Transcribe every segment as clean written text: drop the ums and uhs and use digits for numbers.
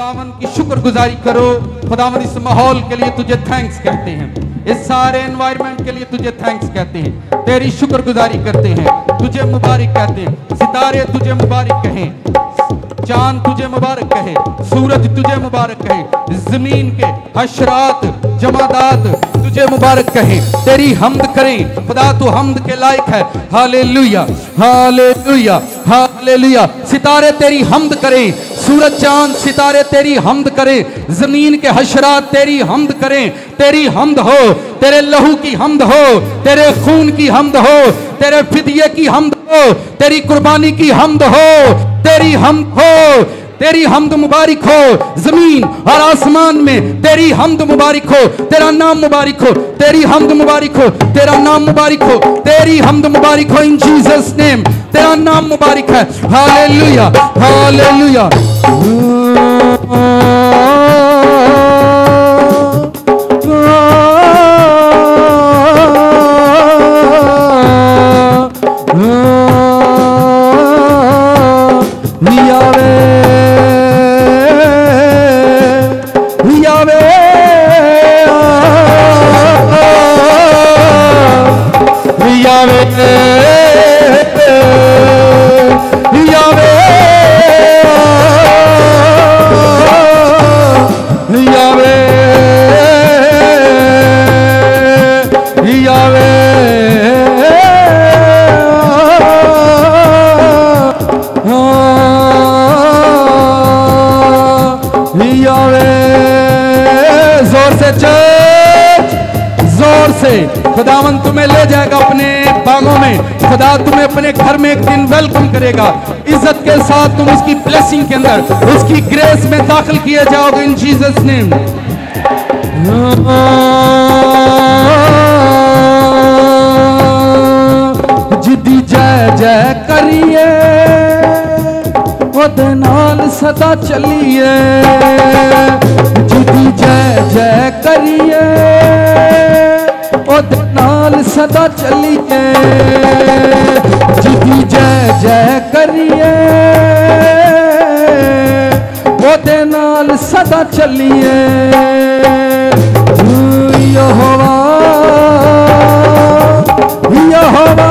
खुदावन की शुक्रगुजारी करो। खुदावन इस माहौल के लिए तुझे थैंक्स कहते हैं, इस सारे एनवायरनमेंट के लिए तुझे थैंक्स कहते हैं, तेरी शुक्रगुजारी करते हैं, तुझे मुबारक कहते हैं। सितारे तुझे मुबारक कहें, चांद तुझे मुबारक कहे, सूरज तुझे मुबारक कहे, जमीन के हशरात जमादात तुझे मुबारक कहे, तेरी हमद करें। खुदा तू हमद के लायक है। Hallelujah hallelujah hallelujah. सितारे तेरी हमद करें, सूरज चांद सितारे तेरी हमद करें, जमीन के हशरात तेरी हमद करें। तेरी हमद हो, तेरे लहू की हमद हो, तेरे खून की हमद हो, तेरे फिदिये की हमद हो, तेरी कुर्बानी की हमद हो, तेरी हमद हो, तेरी हमद मुबारक हो। जमीन और आसमान में तेरी हमद मुबारक हो, तेरा नाम मुबारक हो, तेरी हमद मुबारक हो, तेरा नाम मुबारक हो, तेरी हमद मुबारक हो। इन जीसस नेम तेरा नाम मुबारक है। Hallelujah hallelujah. खुदावन तुम्हें ले जाएगा अपने बागों में, खुदा तुम्हें अपने घर में एक दिन वेलकम करेगा। इज्जत के साथ तुम उसकी ब्लेसिंग के अंदर, उसकी ग्रेस में दाखिल किए जाओगे। इन जीसस नेम। जिदी जय जय करिए ओदे नाल सदा चलिए, जिदी जय जय करिए ओदे नाल सदा चलिए, जिदी जय जय करिए ओदे नाल सदा चलिए। यहोवा यहोवा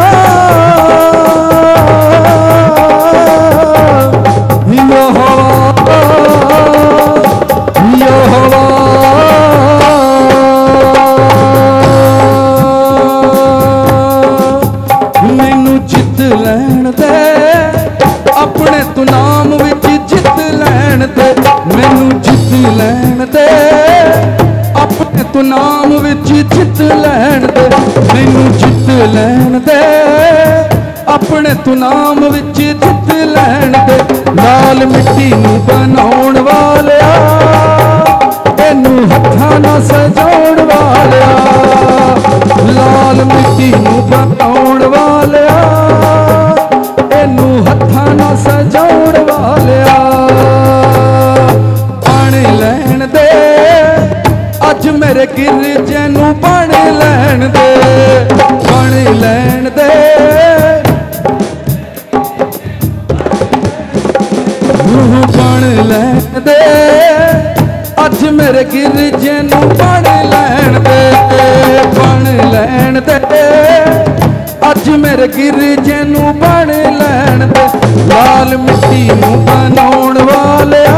नाम विच जित लैन दे, मैनू जित लैन दे, अपने तू नाम विच जित लैन दे। लाल मिट्टी नू बनाउण वालिया, तेनू हत्थां नाल सजाउण वालिया, लाल मिट्टी नू बनाउण वालिया, तेनू हत्थां नाल सजाउण वालिया। पानी लैन दे अज मेरे गिरजे नू पानी लैन दे, पानी लैन दे, पानी लैन दे, अज मेरे गिरजे नू पानी लैन दे, पानी लैन दे, अज मेरे गिरजे नू पानी लैन दे। लाल मिट्टी नू बनाउण वालिया,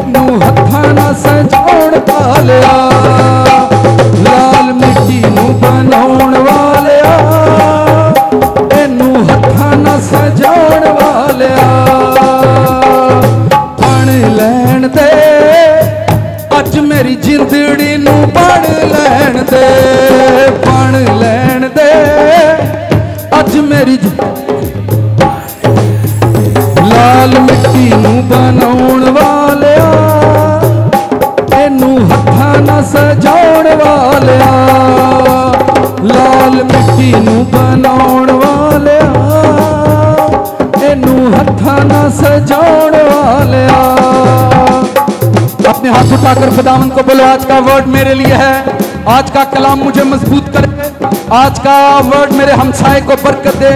नू हत्थां नाल सजाउण वालिया, लाल मिट्टी नू बनाउण वालिया, एनू हत्थां नाल सजाउण वालिया। पानी लैन दे अज मेरी जिंदड़ी नू पानी लैन दे, पानी लैन दे अज मेरी लाल मिट्टी नू बनाउण वालिया, एनू हत्थां नाल सजाउण वालिया, लाल मिट्टी नू बनाउण वालिया, एनू हत्थां नाल सजाउण वालिया। अपने हाथ उठाकर खुदावन को बोलो, आज का वर्ड मेरे लिए है, आज का कलाम मुझे मजबूत करे, आज का वर्ड मेरे हमसाए को बरकत दे,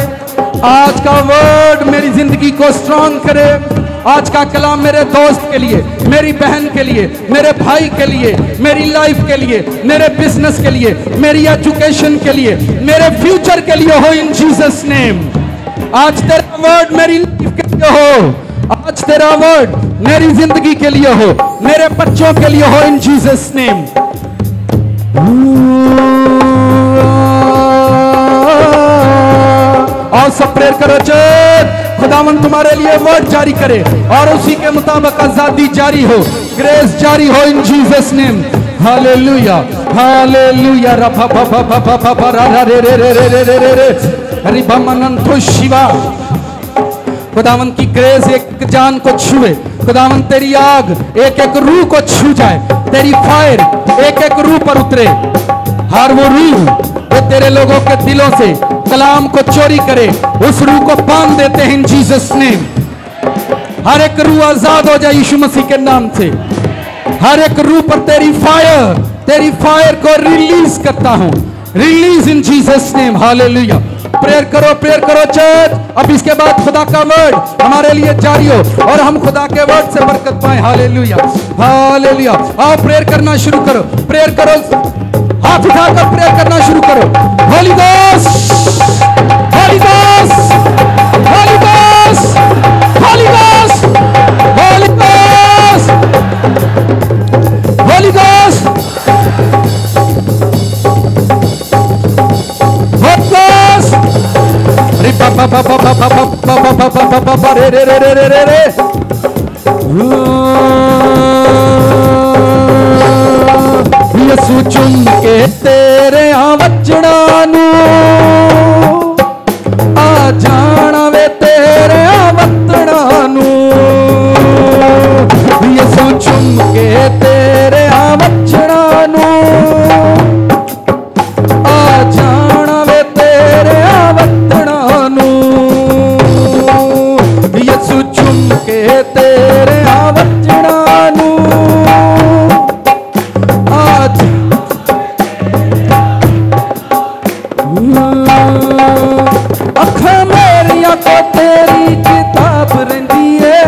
आज का वर्ड मेरी जिंदगी को स्ट्रॉन्ग करे, आज का कलाम मेरे दोस्त के लिए, मेरी बहन के लिए, मेरे भाई के लिए, मेरी लाइफ के लिए, मेरे बिजनेस के लिए, मेरी एजुकेशन के लिए, मेरे फ्यूचर के लिए हो इन जीसस नेम। आज तेरा वर्ड मेरी लाइफ के लिए हो, आज तेरा वर्ड मेरी जिंदगी के लिए हो, मेरे बच्चों के लिए हो इन जीसस नेम। और सब प्रेयर करो चर्च, खुदावन तुम्हारे लिए वर्ड जारी करे और उसी के मुताबिक आजादी जारी हो, ग्रेस जारी हो in Jesus name. Hallelujah hallelujah रफा फा फा फा फा फा फा रा रा रे रे रे रे रे रे रे रे रिबा मनंतो शिवा। खुदावन की ग्रेस एक जान को छुए, खुदावन तेरी आग एक एक रूह को छू जाए, तेरी फायर एक एक रूह पर उतरे। हर वो रूह वो तेरे लोगों के दिलों से कलाम को चोरी करे, उस रूह को बांध देते हैं इन जीसस नेम। हर एक रूह आजाद हो जाए यीशु मसीह के नाम से। हर एक रूह पर तेरी फायर को रिलीज करता हूं, रिलीज इन जीसस नेम। हालेलुया। प्रेयर करो चर्च। अब इसके बाद खुदा का वर्ड हमारे लिए जारी हो और हम खुदा के वर्ड से बरकत पाए। Hallelujah hallelujah. आओ प्रेयर करना शुरू करो, प्रेयर करो, हाथ उठाकर प्रेयर करना शुरू करो। Holi ghost Holi ghost Holi ghost Holi ghost Holi ghost Holi ghost Holi ghost. रे पापा पापा पापा पापा पापा पापा रे रे रे रे रे रे। यसु चुम के तेरे वचना नू आ जाना वे तेरे वचना नू। यसु चुम के तेरे वचना नू आ जाना वे तेरे वचना नू। यसु चुम के तेरे वचना नू अखा मेरिया को तेरी किताब रही है,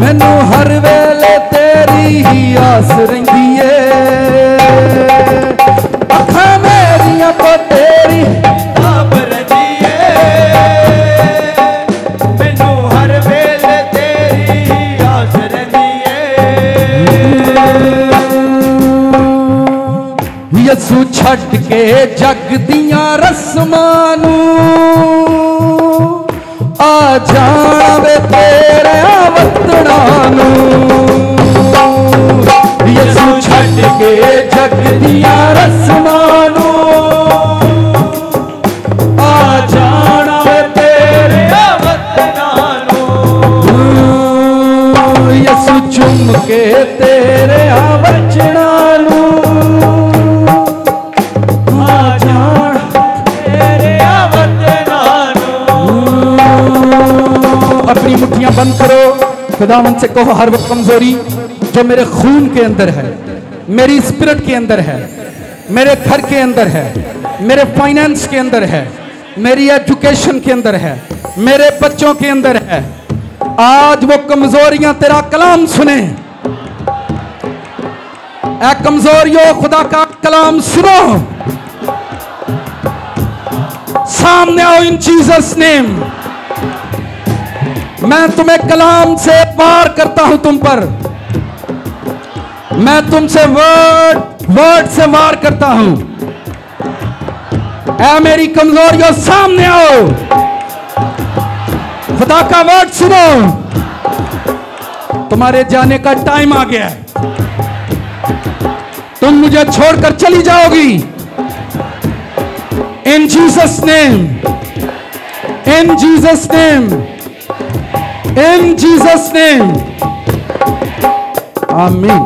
मैनू हर वेले तेरी ही आस रही है। अखा मेरिया को तेरी किताब रही है, मैनू हर वेले तेरी ही आस रही है। यसू छट के जग दिया रस्मां नू आ जाना वे तेरे वतना नू। यसू छट के जग दिया रस्मां नू आ जाना वे तेरे वतना नू। यसू चुम के तेरे वचना नू अपनी मुट्ठियां बंद करो, खुदावंद से कहो हर वो कमजोरी जो मेरे खून के अंदर है, मेरी स्पिरिट के अंदर है, मेरे घर के अंदर है, मेरे फाइनेंस के अंदर है, मेरी एजुकेशन के अंदर है, मेरे बच्चों के अंदर है, आज वो कमजोरियां तेरा कलाम सुने। ऐ कमजोरियों खुदा का कलाम सुनो, सामने आओ इन जीसस नेम। मैं तुम्हें कलाम से वार करता हूं तुम पर, मैं तुमसे वर्ड से वार करता हूं। ऐ मेरी कमजोरियों सामने आओ, खुदा का वर्ड सुनो। तुम्हारे जाने का टाइम आ गया है, तुम मुझे छोड़कर चली जाओगी। इन जीसस नेम, इन जीसस नेम, इन जीसस नेम, आमीन।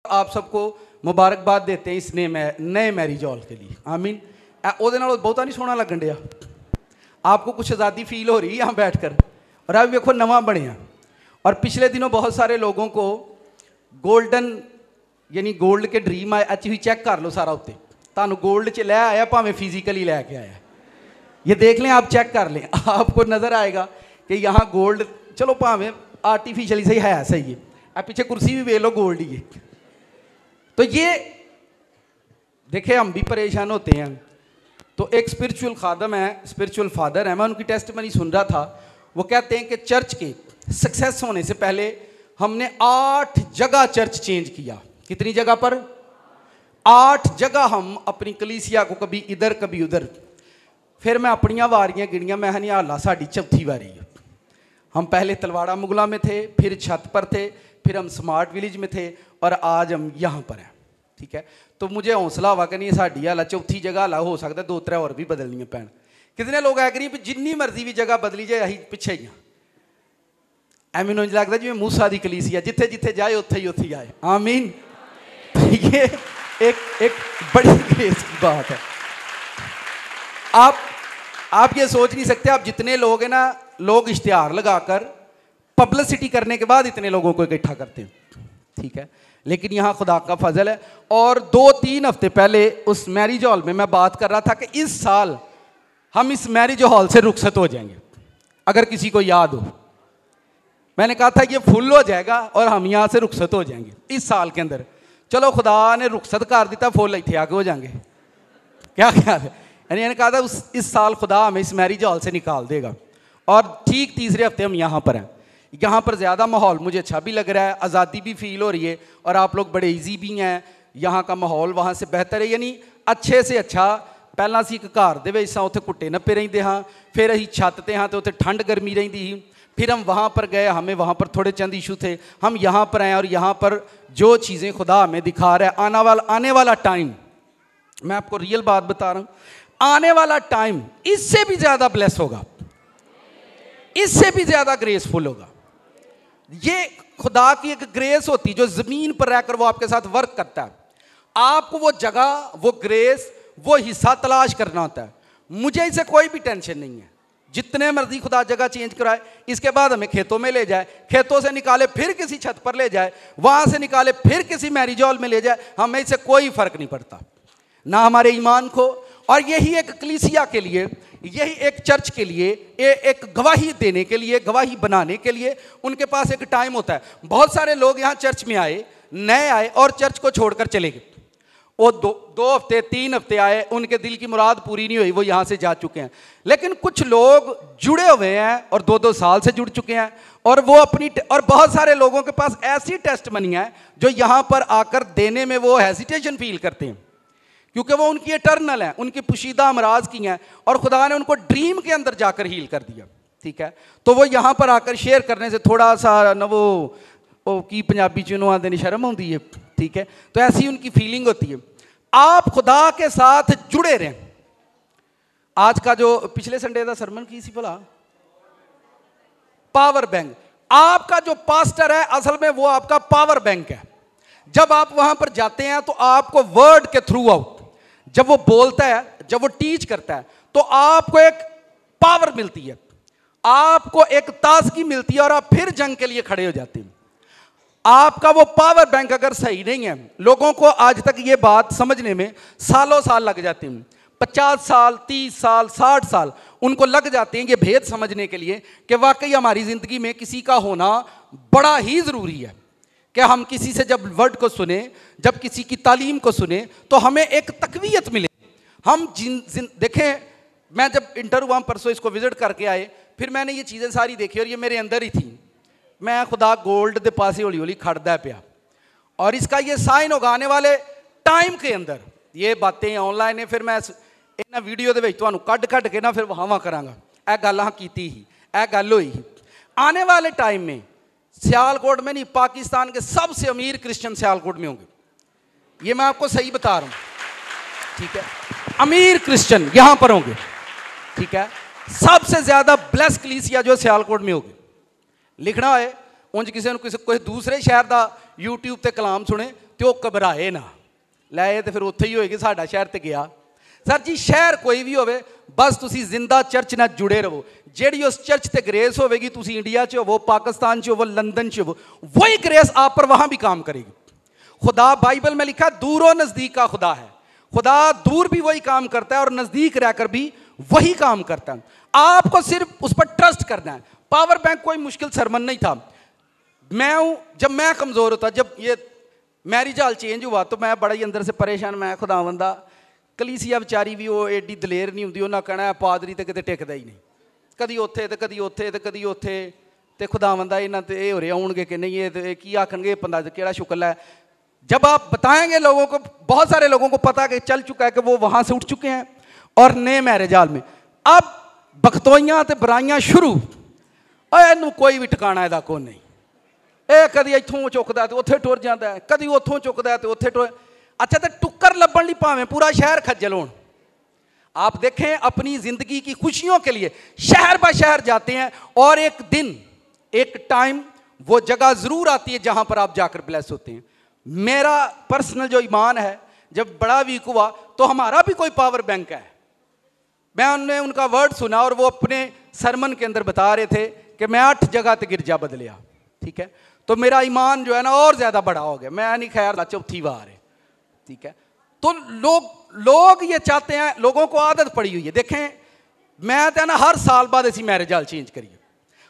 आप सबको मुबारकबाद देते हैं इस नए मैरिज हॉल के लिए, आमीन। ਉਹਦੇ ਨਾਲ ਬਹੁਤਾ नहीं सोहना लगन दिया, आपको कुछ आज़ादी फील हो रही है यहाँ बैठकर, और अब देखो नवा बनिया। और पिछले दिनों बहुत सारे लोगों को गोल्डन यानी गोल्ड के ड्रीम आए, अच्छी हुई चेक कर लो सारा उत्ते तानू गोल्ड च लै आया, भावें फिजिकली लैके आया, ये देख लें आप, चेक कर लें, आपको नज़र आएगा कि यहाँ गोल्ड, चलो भावें आर्टिफिशियली सही है, सही है, अब पीछे कुर्सी भी वेख लो गोल्ड ही है। तो ये देखे हम भी परेशान होते हैं। तो एक स्पिरिचुअल खादम है, स्पिरिचुअल फादर है, मैं उनकी टेस्टमनी सुन रहा था, वो कहते हैं कि चर्च के सक्सेस होने से पहले हमने 8 जगह चर्च चेंज किया। कितनी जगह पर? 8 जगह हम अपनी कलीसिया को कभी इधर कभी उधर। फिर मैं अपनियां वारियां गिनियां, मैं नहीं हाला साड़ी चौथी वारी है। हम पहले तलवाड़ा मुगला में थे, फिर छत पर थे, फिर हम स्मार्ट विलेज में थे और आज हम यहाँ पर हैं। ठीक है, तो मुझे हौसला हुआ कि नहीं साड़ी हाल चौथी जगह हाल हो सकता 2-3 और भी बदलनी पैन। कितने लोग एग्री भी जिन्नी मर्जी भी जगह बदली जाए अं पिछे ही हाँ। मैनू इंज लगता जिवें मूसा दी कलीसिया, जिथे जिथे जाए उत्थे ही आए। आमीन। ये एक बड़ी ग्रेस की बात है। आप ये सोच नहीं सकते, आप जितने लोग हैं ना, लोग इश्तिहार लगाकर पब्लिसिटी करने के बाद इतने लोगों को इकट्ठा करते हैं। ठीक है, लेकिन यहाँ खुदा का फजल है। और 2-3 हफ्ते पहले उस मैरिज हॉल में मैं बात कर रहा था कि इस साल हम इस मैरिज हॉल से रुखसत हो जाएंगे। अगर किसी को याद हो, मैंने कहा था ये फुल हो जाएगा और हम यहाँ से रुखसत हो जाएंगे इस साल के अंदर। चलो खुदा ने रुखसत कर दिता, फुल इतने आगे हो जाएंगे। क्या ख्याल है? यानी मैंने कहा था इस साल खुदा हमें इस मैरिज हॉल से निकाल देगा। और ठीक तीसरे हफ्ते हम यहाँ पर हैं। यहाँ पर ज़्यादा माहौल मुझे अच्छा भी लग रहा है, आज़ादी भी फील हो रही है और आप लोग बड़े ईजी भी हैं। यहाँ का माहौल वहाँ से बेहतर है, यानी अच्छे से अच्छा। पहला असीं एक घर दे विच सां, उत्थे कुट्टे नप्पे रहिंदे हाँ, फिर असीं छत ते हाँ तो उत्थे ठंड गर्मी रहिंदी ही। फिर हम वहाँ पर गए, हमें वहाँ पर थोड़े चंद इशू थे, हम यहाँ पर आए और यहाँ पर जो चीज़ें खुदा हमें दिखा रहा है, आने वाला टाइम, मैं आपको रियल बात बता रहा हूँ, आने वाला टाइम इससे भी ज़्यादा ब्लेस होगा, इससे भी ज़्यादा ग्रेसफुल होगा। ये खुदा की एक ग्रेस होती जो ज़मीन पर रहकर वो आपके साथ वर्क करता है। आपको वो जगह, वो ग्रेस, वो हिस्सा तलाश करना होता है। मुझे इससे कोई भी टेंशन नहीं है, जितने मर्जी खुदा जगह चेंज कराए, इसके बाद हमें खेतों में ले जाए, खेतों से निकाले फिर किसी छत पर ले जाए, वहाँ से निकाले फिर किसी मैरिज हॉल में ले जाए, हमें इससे कोई फ़र्क नहीं पड़ता, ना हमारे ईमान को। और यही एक कलीसिया के लिए, यही एक चर्च के लिए, एक गवाही देने के लिए, गवाही बनाने के लिए उनके पास एक टाइम होता है। बहुत सारे लोग यहाँ चर्च में आए, नए आए और चर्च को छोड़कर चले गए। वो 2 हफ्ते 3 हफ्ते आए, उनके दिल की मुराद पूरी नहीं हुई, वो यहाँ से जा चुके हैं। लेकिन कुछ लोग जुड़े हुए हैं और 2-2 साल से जुड़ चुके हैं और वो और बहुत सारे लोगों के पास ऐसी टेस्टमनी है जो यहाँ पर आकर देने में वो हेजिटेशन फील करते हैं, क्योंकि वो उनकी इटर्नल है, उनकी पुशीदा अमराज की हैं और खुदा ने उनको ड्रीम के अंदर जाकर हील कर दिया। ठीक है, तो वो यहाँ पर आकर शेयर करने से थोड़ा सा न वो की पंजाबी चुनों आते शर्म होती है। ठीक है, तो ऐसी उनकी फीलिंग होती है। आप खुदा के साथ जुड़े रहें। आज का जो पिछले संडे का सरमन की सी भला, पावर बैंक। आपका जो पास्टर है असल में वो आपका पावर बैंक है। जब आप वहां पर जाते हैं तो आपको वर्ड के थ्रू आउट, जब वो बोलता है, जब वो टीच करता है, तो आपको एक पावर मिलती है, आपको एक ताजगी मिलती है और आप फिर जंग के लिए खड़े हो जाते हैं। आपका वो पावर बैंक अगर सही नहीं है, लोगों को आज तक ये बात समझने में सालों साल लग जाते हैं, 50 साल 30 साल 60 साल उनको लग जाते हैं ये भेद समझने के लिए कि वाकई हमारी ज़िंदगी में किसी का होना बड़ा ही ज़रूरी है। कि हम किसी से जब वर्ड को सुने, जब किसी की तालीम को सुने तो हमें एक तकवीयत मिले। हम देखें, मैं जब इंटर हुआ परसों इसको विजिट करके आए, फिर मैंने ये चीज़ें सारी देखी और ये मेरे अंदर ही थी। मैं खुदा गोल्ड के पास हौली हौली खड़दा पिया और इसका ये साइन होगा आने वाले टाइम के अंदर। ये बातें ऑनलाइन है, फिर मैं इन्होंने वीडियो के तुहानू कढ़ के ना फिर वहावा करांगा। यह गल हाँ की ही, यह गल हुई ही। आने वाले टाइम में सियालकोट में नहीं, पाकिस्तान के सबसे अमीर क्रिश्चियन सियालकोट में होंगे। ये मैं आपको सही बता रहा हूँ। ठीक है, अमीर क्रिश्चियन यहाँ पर होंगे। ठीक है, सबसे ज़्यादा ब्लेस कलीसिया जो सियालकोट में होगी। लिखना है उंज किसी कोई दूसरे शहर का यूट्यूब पर कलाम सुने तो घबराए ना, लै तो फिर उत्थे ही होएगी, साडा शहर तो गया। सर जी शहर कोई भी होवे, बस तुसी जिंदा चर्च नाल जुड़े रहो। जेड़ी उस चर्च ते ग्रेस होवेगी, तुसी इंडिया च होवो, पाकिस्तान च होवो, लंदन च होवो, वही ग्रेस आप पर वहां भी काम करेगी। खुदा बाइबल में लिखा दूरों नजदीक का खुदा है। खुदा दूर भी वही काम करता है और नजदीक रहकर भी वही काम करता है। आपको सिर्फ उस पर ट्रस्ट करना है। पावर बैंक कोई मुश्किल सरमन नहीं था। जब मैं कमजोर होता, जब ये मैरिज हाल चेंज हुआ तो मैं बड़ा ही अंदर से परेशान। मैं खुदावंदा कलीसिया बेचारी भी वो एडी दलेर नहीं होंदी, उन्हें कहना पादरी तो किते टिकदा ही नहीं, कदी उत्थे ते कदी उत्थे ते कदी उत्थे, ते खुदावंदा इन्हां ते ये हो रहे आउणगे कि नहीं, ये की आखणगे, बंदा केड़ा शुक्ल है। जब आप बताएंगे लोगों को, बहुत सारे लोगों को पता कि चल चुका है कि वो वहां से उठ चुके हैं और नए मैरिज हाल में, अब बखतोइयां ते बुराइयां शुरू। इनू कोई भी ठिकाना इहदा कोई नहीं, ये कदी इत्थों चुकदा ते उत्थे टुर जांदा है, कदी उत्थों चुकदा ते उत्थे टुर। अच्छा, तो टुक्कर लब्भण लई भावें पूरा शहर खज्जल होण। आप देखें अपनी जिंदगी की खुशियों के लिए शहर ब शहर जाते हैं और एक दिन एक टाइम वो जगह जरूर आती है जहां पर आप जाकर ब्लेस होते हैं। मेरा पर्सनल जो ईमान है, जब बड़ा वीक हुआ तो हमारा भी कोई पावर बैंक है। मैंने उनका वर्ड सुना और वो अपने सरमन के अंदर बता रहे थे कि मैं 8 जगह ते गिरजा बदलिया। ठीक है, तो मेरा ईमान जो है ना और ज्यादा बड़ा हो गया। मैं नहीं, खैर चौथी बार है। ठीक है, तो लोग ये चाहते हैं, लोगों को आदत पड़ी हुई है। देखें, मैं तो ना हर साल बाद ऐसी मैरिज हाल चेंज करिए,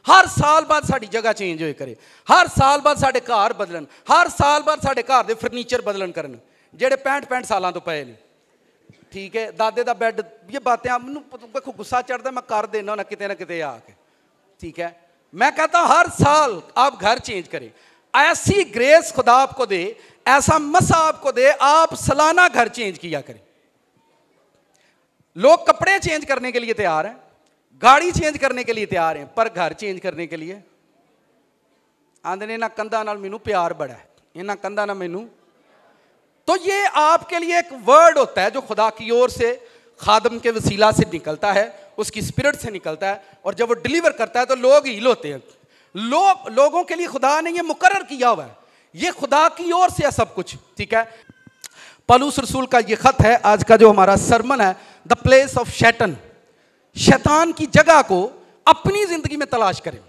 हर साल बाद साड़ी जगह चेंज होए करे, हर साल बाद साढ़े घर बदलन, हर साल बाद साढ़े घर दे फर्नीचर बदलन करन जेड़े 65 सालों तो पे ने। ठीक है, दादे दा बैड, ये बातें मैनू गुस्सा चढ़ता, मैं कर देना ना किते आके। ठीक है, मैं कहता हूं हर साल आप घर चेंज करें। ऐसी ग्रेस खुदा आपको दे, ऐसा मसा आपको दे, आप सालाना घर चेंज किया करें। लोग कपड़े चेंज करने के लिए तैयार हैं, गाड़ी चेंज करने के लिए तैयार हैं, पर घर चेंज करने के लिए आंदे ने, इन्हां कंधां नाल मैनू प्यार बड़ा है, इन्हां कंधां नाल मैनू। तो ये आपके लिए एक वर्ड होता है जो खुदा की ओर से खादम के वसीला से निकलता है, उसकी स्पिरिट से निकलता है, और जब वो डिलीवर करता है तो लोग हील होते हैं। लोगों के लिए खुदा ने ये मुकर्रर किया हुआ है, ये खुदा की ओर से है सब कुछ। ठीक है, पौलुस रसूल का ये खत है, आज का जो हमारा सरमन है, द प्लेस ऑफ शैतान। शैतान की जगह को अपनी जिंदगी में तलाश करें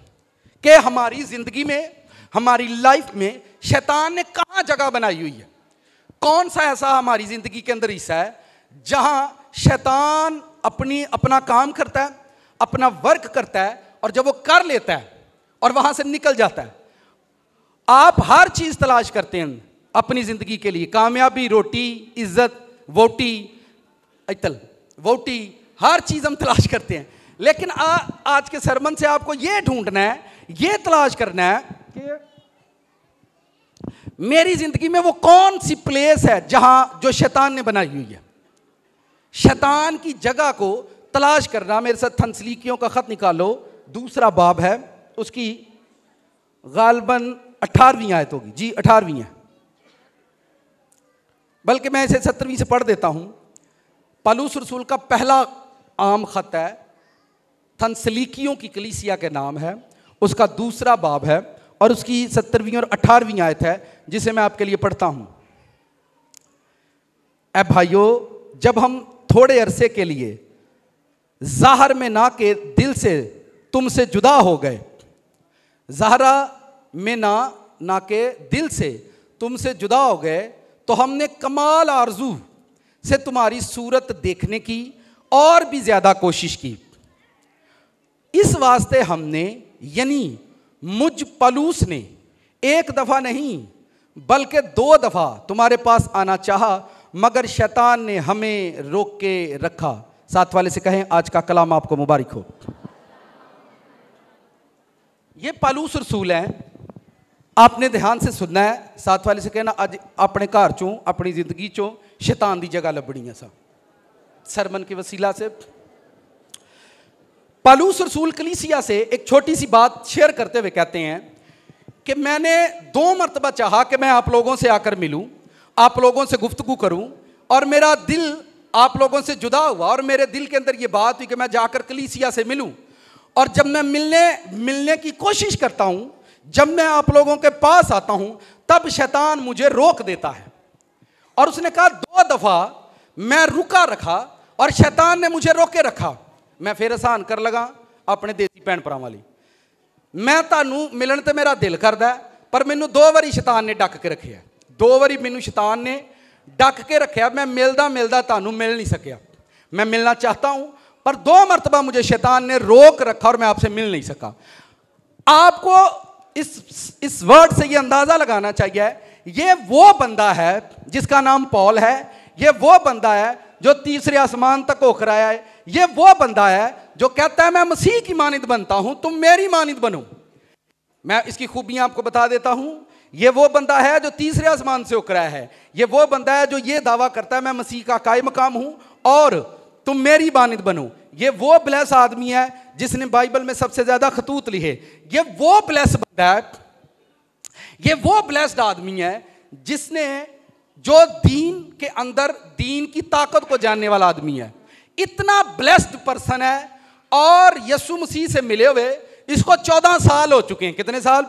कि हमारी जिंदगी में, हमारी लाइफ में शैतान ने कहां जगह बनाई हुई है। कौन सा ऐसा हमारी जिंदगी के अंदर हिस्सा है जहां शैतान अपना काम करता है, अपना वर्क करता है, और जब वो कर लेता है और वहां से निकल जाता है। आप हर चीज तलाश करते हैं अपनी जिंदगी के लिए, कामयाबी, रोटी, इज्जत, वोटी, इतल वोटी, हर चीज हम तलाश करते हैं। लेकिन आज के सरमन से आपको यह ढूंढना है, यह तलाश करना है कि मेरी जिंदगी में वो कौन सी प्लेस है जहां जो शैतान ने बनाई हुई है। शैतान की जगह को तलाश करना। मेरे साथ थंसलीकियों का खत निकालो, 2 बाब है, उसकी गालबन 18वीं आयत होगी। जी 18वीं है, बल्कि मैं इसे 17वीं से पढ़ देता हूं। पौलुस रसूल का पहला आम खत है, थंसलीकियों की कलीसिया के नाम है, उसका 2 बाब है और उसकी 17वीं और 18वीं आयत है, जिसे मैं आपके लिए पढ़ता हूं। ऐ भाइयों, जब हम थोड़े अरसे के लिए ज़ाहर में ना के दिल से तुमसे जुदा हो गए, ज़ाहरा में ना के दिल से तुमसे जुदा हो गए, तो हमने कमाल आरजू से तुम्हारी सूरत देखने की और भी ज्यादा कोशिश की। इस वास्ते हमने, यानी मुझ पौलुस ने, 1 दफा नहीं बल्कि 2 दफा तुम्हारे पास आना चाहा, मगर शैतान ने हमें रोक के रखा। साथ वाले से कहें, आज का कलाम आपको मुबारक हो। ये पौलुस रसूल हैं, आपने ध्यान से सुनना है। साथ वाले से कहना, आज अपने घर चों, अपनी जिंदगी चों शैतान की जगह लभनी है। सरमन के वसीला से पौलुस रसूल कलीसिया से एक छोटी सी बात शेयर करते हुए कहते हैं कि मैंने 2 मरतबा चाहा कि मैं आप लोगों से आकर मिलूं, आप लोगों से गुफ्तगू करूं, और मेरा दिल आप लोगों से जुदा हुआ, और मेरे दिल के अंदर यह बात हुई कि मैं जाकर कलीसिया से मिलूं। और जब मैं मिलने की कोशिश करता हूं, जब मैं आप लोगों के पास आता हूं, तब शैतान मुझे रोक देता है। और उसने कहा 2 दफा मैं रुका रखा और शैतान ने मुझे रोके रखा। मैं फिर आसान कर लगा अपने देसी भैन भरावां लई, मैं तुहानूं मिलण ते मेरा दिल करदा पर मैनूं 2 वारी शैतान ने डक के रखिया, 2 वारी मैनूं शैतान ने डक के रखिया। मैं मिलदा मिलदा तुहानूं मिल नहीं सकिया। मैं मिलना चाहता हूं पर 2 मरतबा मुझे शैतान ने रोक रखा और मैं आपसे मिल नहीं सका। आपको इस वर्ड से ये अंदाजा लगाना चाहिए, ये वो बंदा है जिसका नाम पॉल है, ये वो बंदा है जो तीसरे आसमान तक होकर आया है, ये वो बंदा है जो कहता है मैं मसीह की मानिंद बनता हूं, तुम मेरी मानिंद बनो। मैं इसकी खूबियां आपको बता देता हूं। ये वो बंदा है जो तीसरे आसमान से होकर आया है, ये वो बंदा है जो ये दावा करता है मैं मसीह का कायम मकाम हूं और तुम मेरी मानिंद बनो। ये वो ब्लेस आदमी है जिसने बाइबल में सबसे ज्यादा खतूत लिखे। ये वो ब्लेस बंदा है, ये वो ब्लेस्ड आदमी है जिसने जो दीन के अंदर दीन की ताकत को जानने वाला आदमी है। इतना ब्लेस्ड पर्सन है और यीशु मसीह से मिले हुए इसको 14 साल हो चुके हैं। कितने साल?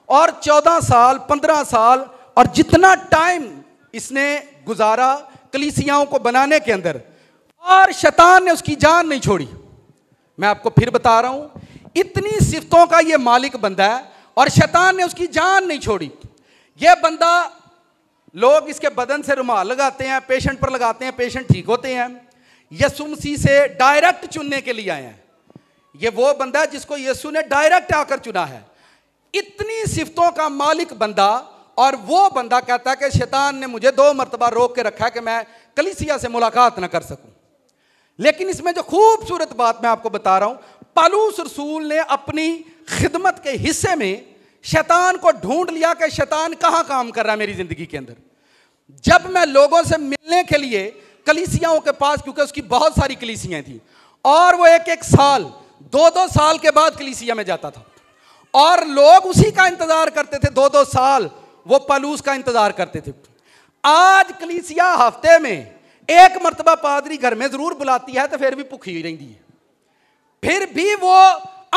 और 14 साल 15 साल और जितना टाइम इसने गुजारा कलीसियाओं को बनाने के अंदर, और शैतान ने उसकी जान नहीं छोड़ी। मैं आपको फिर बता रहा हूं, इतनी सिफतों का ये मालिक बंदा है और शैतान ने उसकी जान नहीं छोड़ी। ये बंदा, लोग इसके बदन से रुमाल लगाते हैं, पेशेंट पर लगाते हैं, पेशेंट ठीक होते हैं। यीशु मसीह से डायरेक्ट चुनने के लिए आए हैं। ये वो बंदा है जिसको यीशु ने डायरेक्ट आकर चुना है। इतनी सिफतों का मालिक बंदा, और वो बंदा कहता है कि शैतान ने मुझे 2 मरतबा रोक के रखा है कि मैं कलीसिया से मुलाकात ना कर सकूं। लेकिन इसमें जो खूबसूरत बात मैं आपको बता रहा हूं, पौलुस रसूल ने अपनी खिदमत के हिस्से में शैतान को ढूंढ लिया कि शैतान कहां काम कर रहा है मेरी जिंदगी के अंदर। जब मैं लोगों से मिलने के लिए कलीसियाओं के पास, क्योंकि उसकी बहुत सारी कलीसियां थी और वो एक साल 2 साल के बाद कलीसिया में जाता था और लोग उसी का इंतजार करते थे। 2 साल वो पौलुस का इंतजार करते थे। आज कलीसिया हफ्ते में 1 मरतबा पादरी घर में जरूर बुलाती है तो फिर भी भुखी ही रहती है, फिर भी वो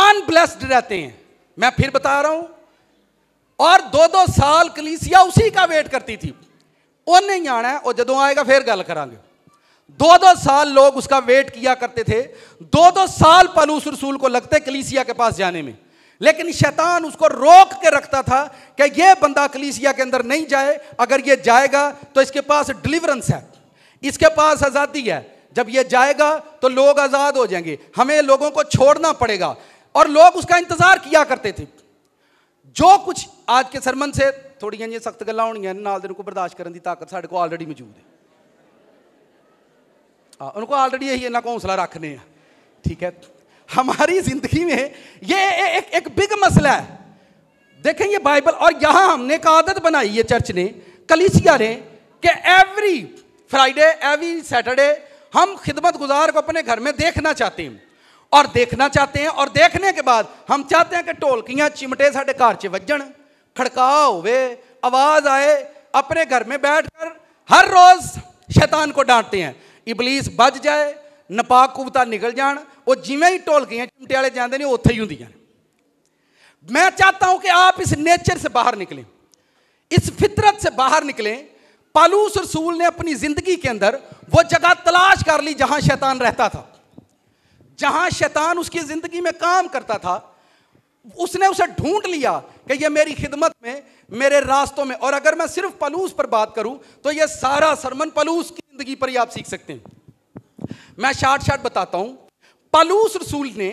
अनब्लेस्ड रहते हैं। मैं फिर बता रहा हूं, और 2 साल कलीसिया उसी का वेट करती थी। वो नहीं आना है, और जदों आएगा फिर गल करांगे। 2 साल लोग उसका वेट किया करते थे। 2 साल पौलुस रसूल को लगते कलीसिया के पास जाने में, लेकिन शैतान उसको रोक के रखता था कि ये बंदा कलीसिया के अंदर नहीं जाए। अगर ये जाएगा तो इसके पास डिलीवरेंस है, इसके पास आज़ादी है। जब ये जाएगा तो लोग आज़ाद हो जाएंगे, हमें लोगों को छोड़ना पड़ेगा। और लोग उसका इंतजार किया करते थे। जो कुछ आज के सरमन से थोड़ियां जी सख्त गल्लां होणियां नाल दे को बर्दाश्त करने की ताकत साढ़े को ऑलरेडी मौजूद है। उनको ऑलरेडी यही इन्ना हौसला रखने हैं, ठीक है। हमारी जिंदगी में ये एक बिग मसला है। देखें ये बाइबल, और यहां हमने एक आदत बनाई है चर्च ने, कलीसिया ने, कि एवरी फ्राइडे एवरी सैटरडे हम खिदमत गुजार को अपने घर में देखना चाहते हैं और देखना चाहते हैं। और देखने के बाद हम चाहते हैं कि ढोलकियां चिमटे साढ़े घर च वजन, खड़का होवे, आवाज आए। अपने घर में बैठकर हर रोज शैतान को डांटते हैं, इबलीस बज जाए, नपाक कुवता निकल जान। वो जिवें ही ढोलकियां चिमटे वाले जाते हैं उत्थे ही होंदियां। मैं चाहता हूं कि आप इस नेचर से बाहर निकलें, इस फितरत से बाहर निकलें। पौलुस रसूल ने अपनी जिंदगी के अंदर वो जगह तलाश कर ली जहां शैतान रहता था, जहां शैतान उसकी जिंदगी में काम करता था। उसने उसे ढूंढ लिया कि ये मेरी खिदमत में, मेरे रास्तों में। और अगर मैं सिर्फ पौलुस पर बात करूं तो ये सारा सरमन पौलुस की जिंदगी पर ही आप सीख सकते हैं। मैं शार्ट बताता हूं। पौलुस रसूल ने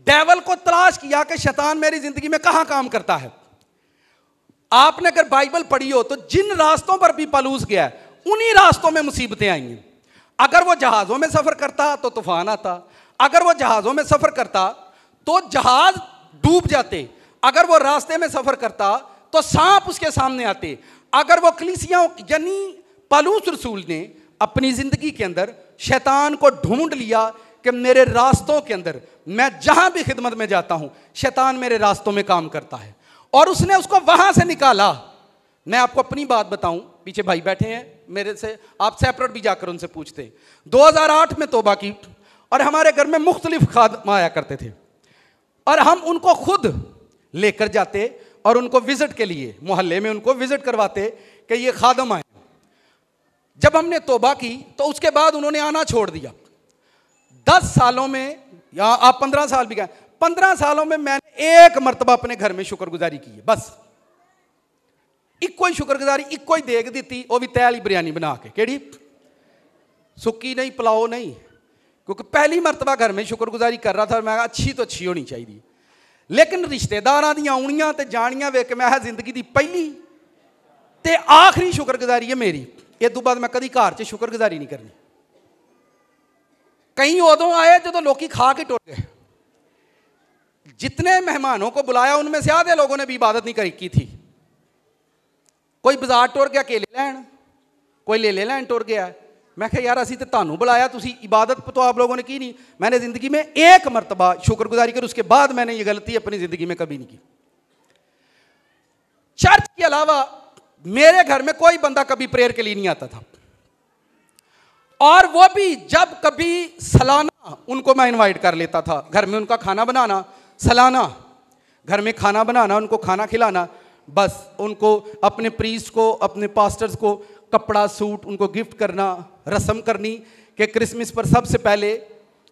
डेविल को तलाश किया कि शैतान मेरी जिंदगी में कहां काम करता है। आपने अगर बाइबल पढ़ी हो तो जिन रास्तों पर भी पौलुस गया उन्हीं रास्तों में मुसीबतें आई हैं। अगर वो जहाजों में सफर करता तो तूफान आता, अगर वो जहाजों में सफर करता तो जहाज डूब जाते, अगर वो रास्ते में सफर करता तो सांप उसके सामने आते। अगर वो कलीसियाओं, यानी पौलुस रसूल ने अपनी जिंदगी के अंदर शैतान को ढूंढ लिया कि मेरे रास्तों के अंदर, मैं जहां भी खिदमत में जाता हूं शैतान मेरे रास्तों में काम करता है, और उसने उसको वहां से निकाला। मैं आपको अपनी बात बताऊं, पीछे भाई बैठे हैं मेरे से, आप सेपरेट भी जाकर उनसे पूछते हैं। 2008 में तौबा की और हमारे घर में मुख्तलिफ खादम आया करते थे और हम उनको खुद लेकर जाते और उनको विजिट के लिए मोहल्ले में उनको विजिट करवाते कि ये खादम आए। जब हमने तौबा की तो उसके बाद उन्होंने आना छोड़ दिया। 10 सालों में, या आप 15 साल भी गए, 15 सालों में मैंने एक मरतबा अपने घर में शुक्रगुजारी की है, बस। इक्को ही शुक्रगुजारी, इक्को ही देग दी, वो भी तैयारी बिरयानी बना के, केड़ी सुक्की नहीं, पुलाव नहीं, क्योंकि पहली मरतबा घर में शुक्रगुजारी कर रहा था। मैं अच्छी तो अच्छी होनी चाहिए, लेकिन रिश्तेदारां दी आउणियां ते जानियां वेख के मैं जिंदगी दी पहली ते आखिरी शुक्रगुजारी है मेरी। इस तो बाद मैं कभी घर च शुक्रगुजारी नहीं करनी। कई उदों आए जो लोग खा के टुर गए। जितने मेहमानों को बुलाया उनमें से आधे लोगों ने भी इबादत नहीं की थी। कोई बाजार टुर गया केले लैन, कोई लेले लैन टुर गया। मैं कहा यार असी तो तुहानू बुलाया, तुसी इबादत तो आप लोगों ने की नहीं। मैंने जिंदगी में एक मरतबा शुक्रगुजारी कर, उसके बाद मैंने ये गलती अपनी जिंदगी में कभी नहीं की। चर्च के अलावा मेरे घर में कोई बंदा कभी प्रेयर के लिए नहीं आता था, और वो भी जब कभी सालाना उनको मैं इनवाइट कर लेता था। घर में उनका खाना बनाना, सालाना घर में खाना बनाना, उनको खाना खिलाना, बस उनको अपने प्रीस्ट को, अपने पास्टर्स को कपड़ा सूट उनको गिफ्ट करना, रस्म करनी कि क्रिसमस पर सबसे पहले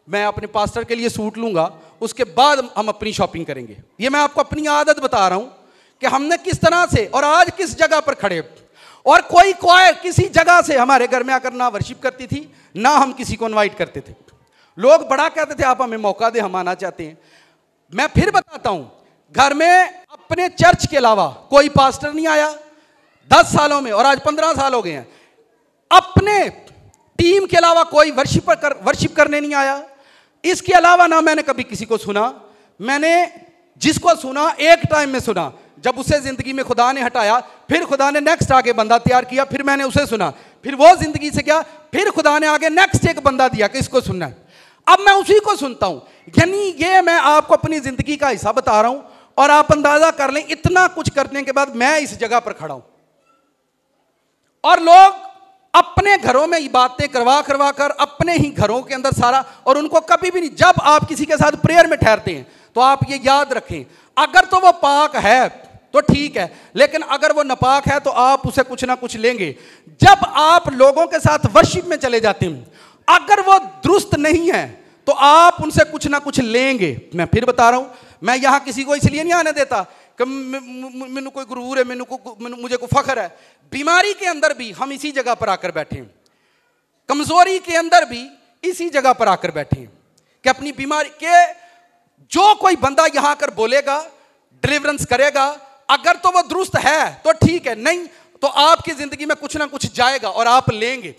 मैं अपने पास्टर के लिए सूट लूँगा, उसके बाद हम अपनी शॉपिंग करेंगे। ये मैं आपको अपनी आदत बता रहा हूँ कि हमने किस तरह से और आज किस जगह पर खड़े। और कोई किसी जगह से हमारे घर में आकर ना वर्शिप करती थी, ना हम किसी को इनवाइट करते थे। लोग बड़ा कहते थे आप हमें मौका दे, हम आना चाहते हैं। मैं फिर बताता हूँ, घर में अपने चर्च के अलावा कोई पास्टर नहीं आया 10 सालों में, और आज 15 साल हो गए हैं। अपने टीम के अलावा कोई वर्शिप करने नहीं आया। इसके अलावा ना मैंने कभी किसी को सुना। मैंने जिसको सुना एक टाइम में सुना, जब उसे जिंदगी में खुदा ने हटाया, फिर खुदा ने नेक्स्ट आगे बंदा तैयार किया, फिर मैंने उसे सुना, फिर वो जिंदगी से गया, फिर खुदा ने आगे नेक्स्ट एक बंदा दिया कि इसको सुनना है। अब मैं उसी को सुनता हूं। यानी ये मैं आपको अपनी जिंदगी का हिस्सा बता रहा हूं, और आप अंदाजा कर लें इतना कुछ करने के बाद मैं इस जगह पर खड़ा हूं। और लोग अपने घरों में बातें करवा कर अपने ही घरों के अंदर सारा, और उनको कभी भी नहीं। जब आप किसी के साथ प्रेयर में ठहरते हैं तो आप ये याद रखें, अगर तो वो पाक है तो ठीक है, लेकिन अगर वो नापाक है तो आप उसे कुछ ना कुछ लेंगे। जब आप लोगों के साथ वर्शिप में चले जाते हैं, अगर वो दुरुस्त नहीं है तो आप उनसे कुछ ना कुछ लेंगे। मैं फिर बता रहा हूं, मैं यहां किसी को इसलिए नहीं आने देता कि मैनू कोई गुरूर है, मुझे कोई फख्र है। बीमारी के अंदर भी हम इसी जगह पर आकर बैठे हैं, कमजोरी के अंदर भी इसी जगह पर आकर बैठे हैं कि अपनी बीमारी के जो कोई बंदा यहां आकर बोलेगा, डिलीवरेंस करेगा, अगर तो वो दुरुस्त है तो ठीक है, नहीं तो आपकी जिंदगी में कुछ ना कुछ जाएगा और आप लेंगे।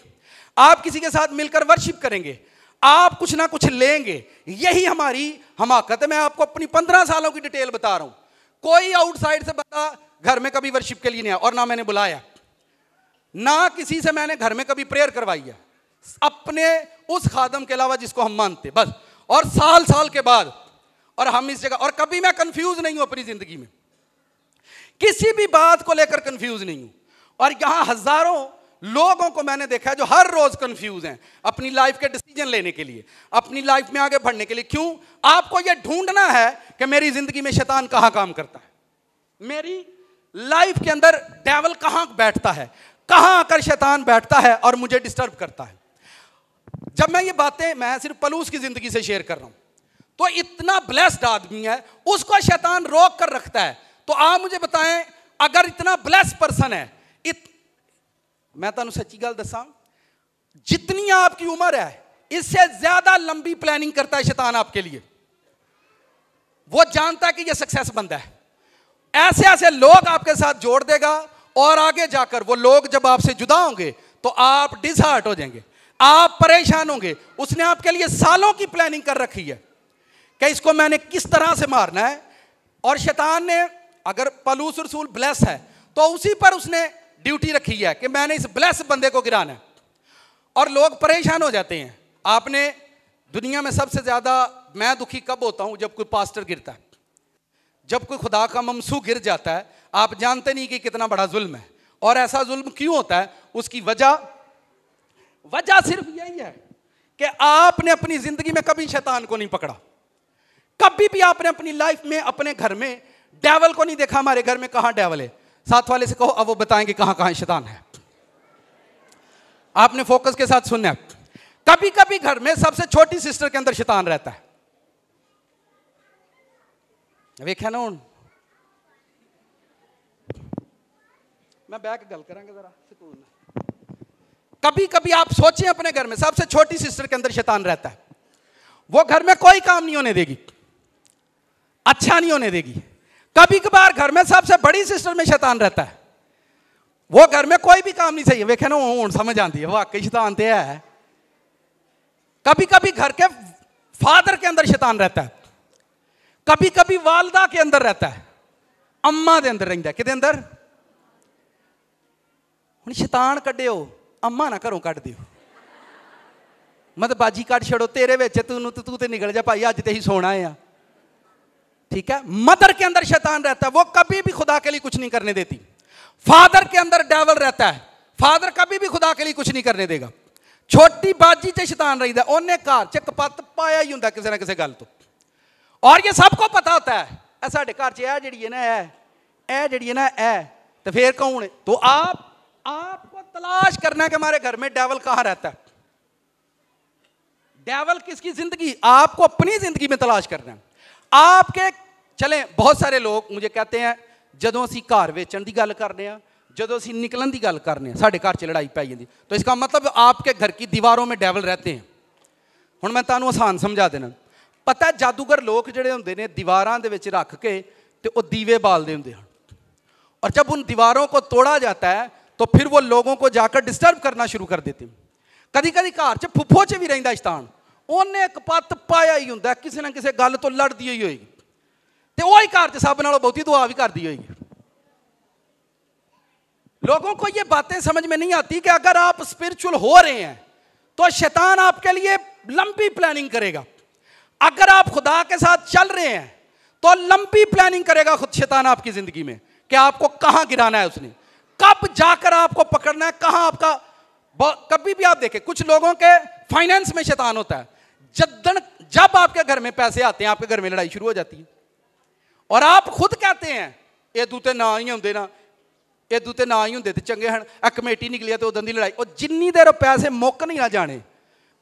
आप किसी के साथ मिलकर वर्शिप करेंगे, आप कुछ ना कुछ लेंगे। यही हमारी हमाकत है। मैं आपको अपनी 15 सालों की डिटेल बता रहा हूं। कोई आउटसाइड से बंदा घर में कभी वर्शिप के लिए नहीं आया, और ना मैंने बुलाया, ना किसी से मैंने घर में कभी प्रेयर करवाई है, अपने उस खादम के अलावा जिसको हम मानते, बस। और साल साल के बाद, और हम इस जगह, और कभी मैं कंफ्यूज नहीं हूं अपनी जिंदगी में, किसी भी बात को लेकर कंफ्यूज नहीं हूं। और यहां हजारों लोगों को मैंने देखा है जो हर रोज कंफ्यूज हैं अपनी लाइफ के डिसीजन लेने के लिए, अपनी लाइफ में आगे बढ़ने के लिए। क्यों? आपको यह ढूंढना है कि मेरी जिंदगी में शैतान कहां काम करता है, मेरी लाइफ के अंदर डेविल कहां बैठता है, कहां आकर शैतान बैठता है और मुझे डिस्टर्ब करता है। जब मैं ये बातें, मैं सिर्फ पलूस की जिंदगी से शेयर कर रहा हूं, तो इतना ब्लेस्ड आदमी है, उसको शैतान रोक कर रखता है। तो आप मुझे बताएं, अगर इतना ब्लेस्ड पर्सन है, मैं तुहानू सच्ची गल दसा, जितनी आपकी उम्र है इससे ज्यादा लंबी प्लानिंग करता है शैतान आपके लिए। वो जानता है कि ये सक्सेस बंदा है, ऐसे ऐसे लोग आपके साथ जोड़ देगा, और आगे जाकर वो लोग जब आपसे जुदा होंगे तो आप डिसहार्ट हो जाएंगे, आप परेशान होंगे। उसने आपके लिए सालों की प्लानिंग कर रखी है कि इसको मैंने किस तरह से मारना है। और शैतान ने, अगर पलूस रसूल ब्लेस है तो उसी पर उसने ड्यूटी रखी है कि मैंने इस ब्लेस बंदे को गिराना है। और लोग परेशान हो जाते हैं। आपने दुनिया में सबसे ज्यादा मैं दुखी कब होता हूं? जब कोई पास्टर गिरता है, जब कोई खुदा का ममसू गिर जाता है। आप जानते नहीं कि कितना बड़ा जुल्म है, और ऐसा जुल्म क्यों होता है, उसकी वजह सिर्फ यही है कि आपने अपनी जिंदगी में कभी शैतान को नहीं पकड़ा। कभी भी आपने अपनी लाइफ में, अपने घर में डेविल को नहीं देखा। हमारे घर में कहां डेविल है? साथ वाले से कहो, अब वो बताएंगे कहां कहां शैतान है। आपने फोकस के साथ सुनना है। कभी कभी घर में सबसे छोटी सिस्टर के अंदर शैतान रहता है। वेख्या ना हुण मैं बैठ के गल करांगे जरा सुकून में। कभी कभी आप सोचें अपने घर में सबसे छोटी सिस्टर के अंदर शैतान रहता है। वो घर में कोई काम नहीं होने देगी, अच्छा नहीं होने देगी। कभी कभार घर में सबसे बड़ी सिस्टर में शैतान रहता है। वो घर में कोई भी काम नहीं सही। वेखे ना हुण समझ आती है वाकई शैतान तो है। कभी कभी घर के फादर के अंदर शैतान रहता है। कभी कभी वालदा के अंदर रहता है, अम्मा के अंदर रहता है। किदे अंदर? हुण शैतान कड्डियो, अम्मा ना घरों कड्ड दियो। मतलब बाजी कट छड़ो तेरे विच तू तो निकल जा भाई, अज ते ही सोना है। ठीक है। मदर के अंदर शैतान रहता है, वो कभी भी खुदा के लिए कुछ नहीं करने देती। फादर के अंदर डेविल रहता है, फादर कभी भी खुदा के लिए कुछ नहीं करने देगा। छोटी बाजी च शैतान रहीदा, उन्हें घर च कपत्त पाया ही हुंदा किसी ना किसी गल तो। और ये सबको पता होता है ए साडे घर च ए जिहड़ी है ना ए जिहड़ी है ना ए, तो फिर कौन है? तो आपको तलाश करना है कि हमारे घर में डेविल कहां रहता है। डेविल किसकी जिंदगी? आपको अपनी जिंदगी में तलाश करना है। आपके चले बहुत सारे लोग मुझे कहते हैं जदों असीं घर वेचण दी गल करने आ, जदों असीं निकलन दी गल करने आ, साडे घर च लड़ाई पै जांदी। तो इसका मतलब आपके घर की दीवारों में डेविल रहते हैं। हुण मैं तुहानूं आसान समझा देना। पता है जादूगर लोग जिहड़े हुंदे ने दीवारां दे विच रख के ते ओह दीवे बालदे हुंदे हन, और जब उन दीवारों को तोड़ा जाता है तो फिर वो लोगों को जाकर डिस्टर्ब करना शुरू कर देते हैं। कदी कदी घर च फुफ्फो च भी रहिंदा शैतान, उन्हें एक पत्त पाया ही हुंदा, किसी ना किसी गल तो लड़दी ही होएगी, तो वही घर च सब नालों बहुती दुआ भी करदी होएगी। लोगों को ये बातें समझ में नहीं आती कि अगर आप स्पिरिचुअल हो रहे हैं तो शैतान आपके लिए लंबी प्लानिंग करेगा। अगर आप खुदा के साथ चल रहे हैं तो लंबी प्लानिंग करेगा खुद शैतान आपकी जिंदगी में कि आपको कहां गिराना है, उसने कब जाकर आपको पकड़ना है, कहां आपका। कभी भी आप देखें कुछ लोगों के फाइनेंस में शैतान होता है। जब आपके घर में पैसे आते हैं आपके घर में लड़ाई शुरू हो जाती है, और आप खुद कहते हैं ये दूते ना ही होंगे ना, ये दूते ना ही होंगे तो चंगे हैं, कमेटी निकली तो उदों की लड़ाई। और जिन्नी देर पैसे मुक नहीं ना जाने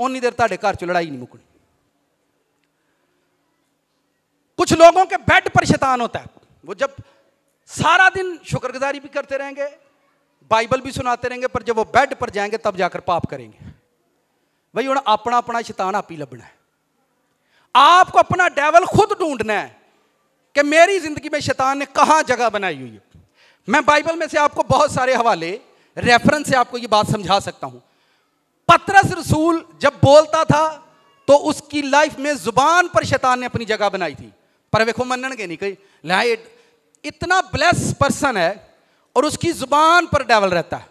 उन्नी देर तुहाडे घर च लड़ाई नहीं मुकनी। कुछ लोगों के बेड पर शैतान होता है। वो जब सारा दिन शुक्रगुजारी भी करते रहेंगे, बाइबल भी सुनाते रहेंगे, पर जब वो बेड पर जाएंगे तब जाकर पाप करेंगे। भाई हुण अपना अपना शैतान आप ही लभना है। आपको अपना डेविल खुद ढूंढना है कि मेरी जिंदगी में शैतान ने कहां जगह बनाई हुई है। मैं बाइबल में से आपको बहुत सारे हवाले रेफरेंस से आपको ये बात समझा सकता हूं। पतरस रसूल जब बोलता था तो उसकी लाइफ में जुबान पर शैतान ने अपनी जगह बनाई थी, पर वेखो मनणगे नहीं। कई लाइट इतना ब्लेस पर्सन है और उसकी जुबान पर डेविल रहता है।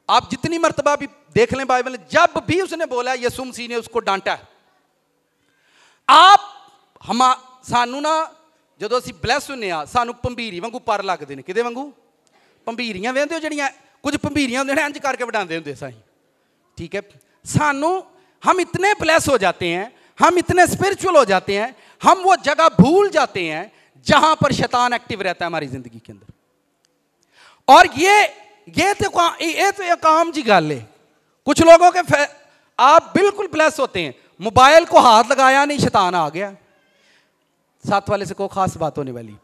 आप जितनी मर्तबा भी देख लें बाइबल में, जब भी उसने बोला यीशु मसीह ने उसको डांटा है। आप सानू ना जो असीं ब्लैस हुंदे आ सानू भंबीरी वांगू पर लगदे ने। किदे वांगू? भंबीरियां वेंदे हो जिहड़ियां कुछ भंबीरियां हुंदे ने इंज करके वडांदे हुंदे साईं। ठीक है। सानू हम इतने ब्लैस हो जाते हैं, हम इतने स्पिरिचुअल हो जाते हैं, हम वो जगह भूल जाते हैं जहां पर शैतान एक्टिव रहता है हमारी जिंदगी के अंदर। और ये तो एक आम जी गल है। कुछ लोगों के आप बिल्कुल ब्लेस होते हैं, मोबाइल को हाथ लगाया नहीं शैतान आ गया। साथ वाले से को खास बात होने वाली।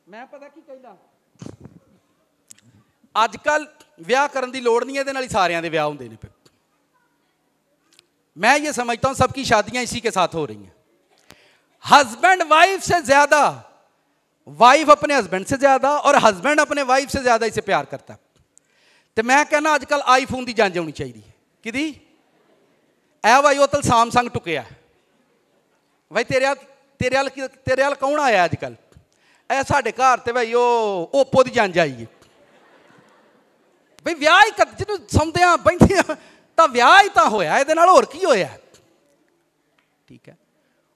मैं पता की कहना, आजकल विआह करने की लोड़ नहीं है, इहदे नाल ही सारियां दे विआह हुंदे ने। मैं ये समझता हूं सबकी शादियां इसी के साथ हो रही हैं। हस्बैंड वाइफ से ज्यादा, वाइफ अपने हस्बैंड से ज्यादा और हस्बैंड अपने वाइफ से ज्यादा इसे प्यार करता है। तो मैं कहना अजकल आईफोन की जंज होनी चाहिए। कि ऐ भाई वो तो सैमसंग टुकया भाई तेरे वाल कौन आया अजकल? ऐ साढ़े घर तो भाई वो ओप्पो की जंज आई है। भाई विआह ही जिन्हों सुनते हैं बहते तो विआह ही तो होया, ये होर की होया। ठीक है।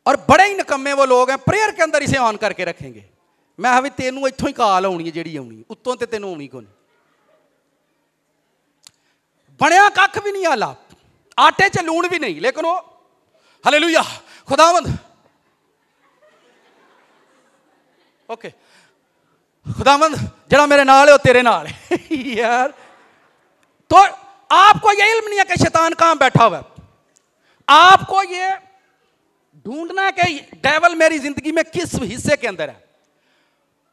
और बड़े ही निकम्मे वो लोग हैं प्रेयर के अंदर इसे ऑन करके रखेंगे। मैं भी तेनों इत्थों ही कॉल आनी है जी आनी, उत्तों तो तेनों आनी कौन। बनया कख भी नहीं आला, आटे च लूण भी नहीं, लेकिन वो हालेलुया खुदावंद ओके खुदावंद जड़ा मेरे नाल है वो तेरे नाल है। यार तो आपको यह इल्म नहीं है कि शैतान कहां बैठा हुआ है। आपको ये ढूंढना है कि डेविल मेरी जिंदगी में किस हिस्से के अंदर है।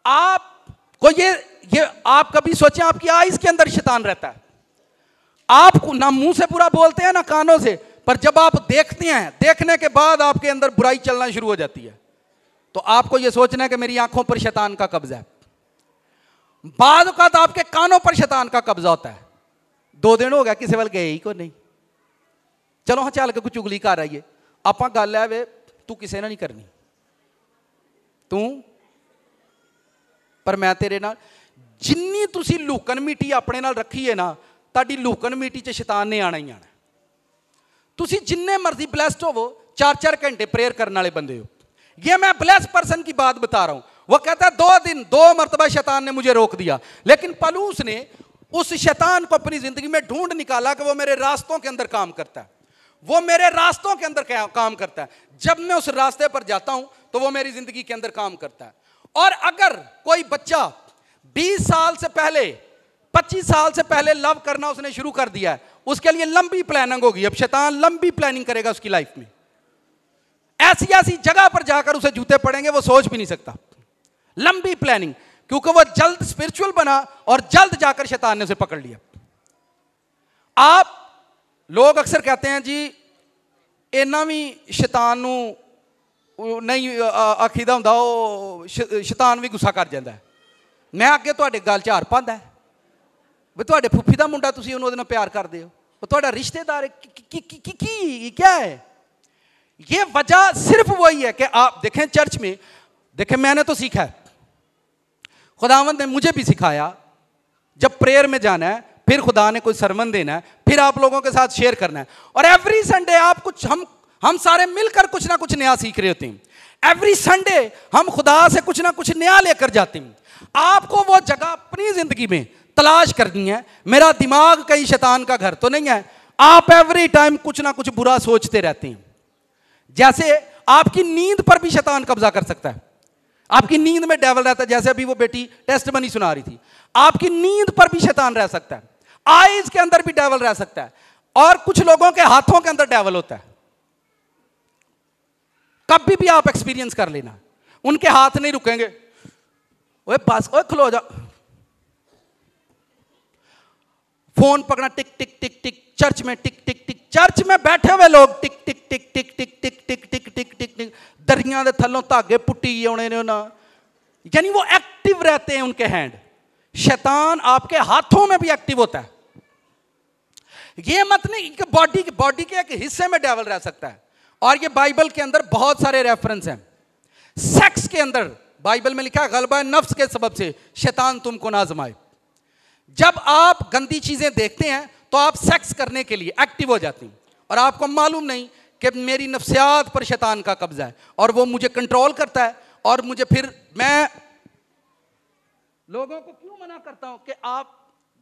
आपको ये आप कभी सोचें आपकी आईज के अंदर शैतान रहता है। आप ना मुंह से बुरा बोलते हैं ना कानों से, पर जब आप देखते हैं, देखने के बाद आपके अंदर बुराई चलना शुरू हो जाती है। तो आपको यह सोचना है कि मेरी आंखों पर शैतान का कब्जा है। बाद औक़ात आपके कानों पर शैतान का कब्जा होता है। 2 दिन हो गया किसी वाल गए ही को नहीं, चलो हाँ चल के कुछ चुगली कर आइए। आप गल है वे तू किसी ने नहीं करनी, तू पर मैं तेरे नाल जिन्नी तुसी लुकन मीटी अपने नाल रखी है ना, ताड़ी लुकन मीटी च शैतान ने आना ही आना। तुसी जिन्ने मर्जी ब्लेस्ड होवो, 4-4 घंटे प्रेयर करने वाले बंदे हो। ये मैं ब्लेस पर्सन की बात बता रहा हूं। वो कहता है 2 दिन 2 मरतबा शैतान ने मुझे रोक दिया, लेकिन पलूस ने उस शैतान को अपनी जिंदगी में ढूंढ निकाला कि वो मेरे रास्तों के अंदर काम करता है। वो मेरे रास्तों के अंदर काम करता है। जब मैं उस रास्ते पर जाता हूं तो वो मेरी जिंदगी के अंदर काम करता है। और अगर कोई बच्चा 20 साल से पहले 25 साल से पहले लव करना उसने शुरू कर दिया है, उसके लिए लंबी प्लानिंग होगी। अब शैतान लंबी प्लानिंग करेगा उसकी लाइफ में। ऐसी ऐसी जगह पर जाकर उसे जूते पड़ेंगे वो सोच भी नहीं सकता। लंबी प्लानिंग, क्योंकि वो जल्द स्पिरिचुअल बना और जल्द जाकर शैतान ने उसे पकड़ लिया। आप लोग अक्सर कहते हैं जी इन्ना भी शैतान नूं नहीं आखीदा हुंदा, शैतान भी गुस्सा कर जाता है। मैं अगे तुहाडे गल च हार पांदा है भी तुहाडे फुफी दा मुंडा तुसीं उहनूं उहदे नाल प्यार करदे हो, वो तुहाडा रिश्तेदार की क्या है। ये वजह सिर्फ वही है कि आप देखें चर्च में, देखें मैंने तो सीखा है, खुदावंद ने मुझे भी सिखाया। जब प्रेयर में जाना है, फिर खुदा ने कोई सरमन देना है, फिर आप लोगों के साथ शेयर करना है, और एवरी संडे आप कुछ हम सारे मिलकर कुछ ना कुछ नया सीख रहे होते हैं। एवरी संडे हम खुदा से कुछ ना कुछ नया लेकर जाते हैं। आपको वो जगह अपनी जिंदगी में तलाश करनी है। मेरा दिमाग कहीं शैतान का घर तो नहीं है। आप एवरी टाइम कुछ ना कुछ बुरा सोचते रहते हैं। जैसे आपकी नींद पर भी शैतान कब्जा कर सकता है। आपकी नींद में डेविल रहता है। जैसे अभी वो बेटी टेस्ट बनी सुना रही थी, आपकी नींद पर भी शैतान रह सकता है। आईज के अंदर भी डेविल रह सकता है, और कुछ लोगों के हाथों के अंदर डेविल होता है। कभी भी आप एक्सपीरियंस कर लेना, उनके हाथ नहीं रुकेंगे। ओए बस, ओए खलो जा, फोन पकड़ना, टिक टिक टिक टिक, चर्च में टिक टिक टिक, चर्च में बैठे हुए लोग टिक टिक टिक टिक टिक टिक टिक टिक टिक टिक टिक, दरियां दे थल्लों धागे पुट्टी आने ने ना, यानी वो एक्टिव रहते हैं उनके हैंड। शैतान आपके हाथों में भी एक्टिव होता है। ये मत नहीं कि बॉडी के एक हिस्से में डेविल रह सकता है। और ये बाइबल के अंदर बहुत सारे रेफरेंस हैं। सेक्स के अंदर बाइबल में लिखा है, गलबा नफ्स के सबब से शैतान तुमको ना आजमाए। जब आप गंदी चीजें देखते हैं तो आप सेक्स करने के लिए एक्टिव हो जाते हैं, और आपको मालूम नहीं कि मेरी नफ्सियात पर शैतान का कब्जा है और वो मुझे कंट्रोल करता है। और मुझे फिर मैं लोगों को क्यों मना करता हूं कि आप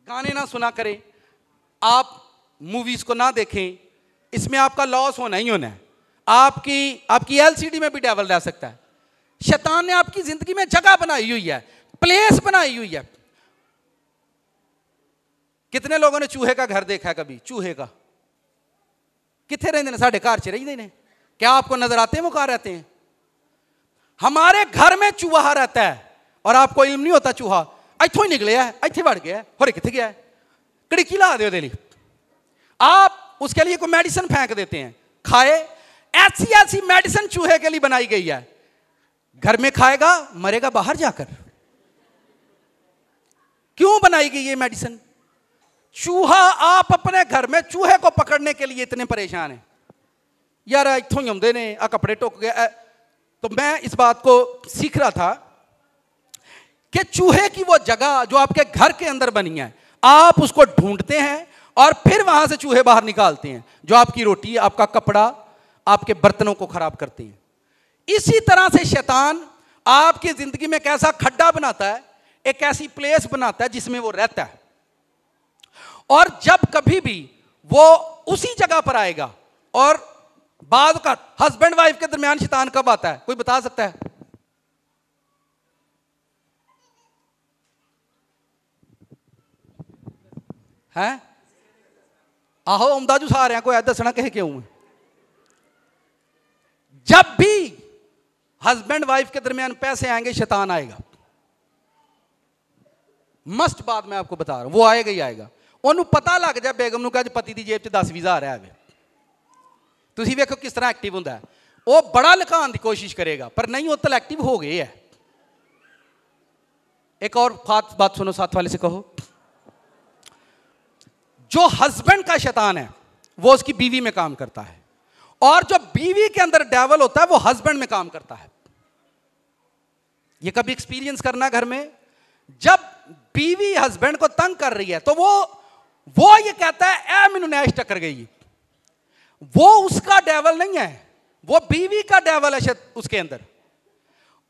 गाने ना सुना करें, आप मूवीज को ना देखें, इसमें आपका लॉस होना ही होना है। आपकी एलसीडी में भी डेविल रह सकता है। शैतान ने आपकी जिंदगी में जगह बनाई हुई है, प्लेस बनाई हुई है। कितने लोगों ने चूहे का घर देखा है कभी? चूहे का कितने रहते हैं? साढ़े घर च रही ने। क्या आपको नजर आते हैं वो कहां रहते हैं? हमारे घर में चूहा रहता है और आपको इल्म नहीं होता। चूहा इथों ही निकले है, इथे बढ़ गया, होरे किथे गया, कड़की ला दो दे। आप उसके लिए कोई मेडिसिन फेंक देते हैं, खाए। ऐसी ऐसी मेडिसिन चूहे के लिए बनाई गई है। घर में खाएगा मरेगा बाहर जाकर। क्यों बनाई गई ये मेडिसिन? चूहा, आप अपने घर में चूहे को पकड़ने के लिए इतने परेशान हैं यार, इथों ही आते ने, आ कपड़े टुक गया। तो मैं इस बात को सीख रहा था कि चूहे की वो जगह जो आपके घर के अंदर बनी है, आप उसको ढूंढते हैं और फिर वहां से चूहे बाहर निकालते हैं, जो आपकी रोटी, आपका कपड़ा, आपके बर्तनों को खराब करते हैं। इसी तरह से शैतान आपकी जिंदगी में एक ऐसा खड्डा बनाता है, एक ऐसी प्लेस बनाता है जिसमें वो रहता है। और जब कभी भी वो उसी जगह पर आएगा, और बाद का हस्बैंड वाइफ के दरमियान शैतान कब आता है, कोई बता सकता है? हैं? आहो आउंदा जू सारिਆਂ को ऐ दसना कहे क्यों है। जब भी हस्बैंड वाइफ के दरमियान पैसे आएंगे शैतान आएगा, मस्ट बात मैं आपको बता रहा हूं, वो आएगा ही आएगा। ਉਹਨੂੰ ਪਤਾ ਲੱਗ ਜਾ ਬੇਗਮ ਨੂੰ ਕਿ ਅੱਜ ਪਤੀ ਦੀ ਜੇਬ 'ਚ 10-20 ਹਜ਼ਾਰ ਹੈ, ਤੁਸੀਂ ਵੇਖੋ ਕਿਸ ਤਰ੍ਹਾਂ ਐਕਟਿਵ ਹੁੰਦਾ ਹੈ। ਉਹ ਬੜਾ ਲੁਕਾਉਣ ਦੀ ਕੋशिश करेगा पर नहीं, वो तो एक्टिव हो गए है। एक और बात सुनो, साथ वाले से कहो, जो हस्बैंड का शैतान है वो उसकी बीवी में काम करता है, और जो बीवी के अंदर डेविल होता है वो हस्बैंड में काम करता है। ये कभी एक्सपीरियंस करना घर में, जब बीवी हस्बैंड को तंग कर रही है तो वो ये कहता है ए मैनू नैश टक्कर गई, वो उसका डेविल नहीं है, वो बीवी का डेविल है उसके अंदर।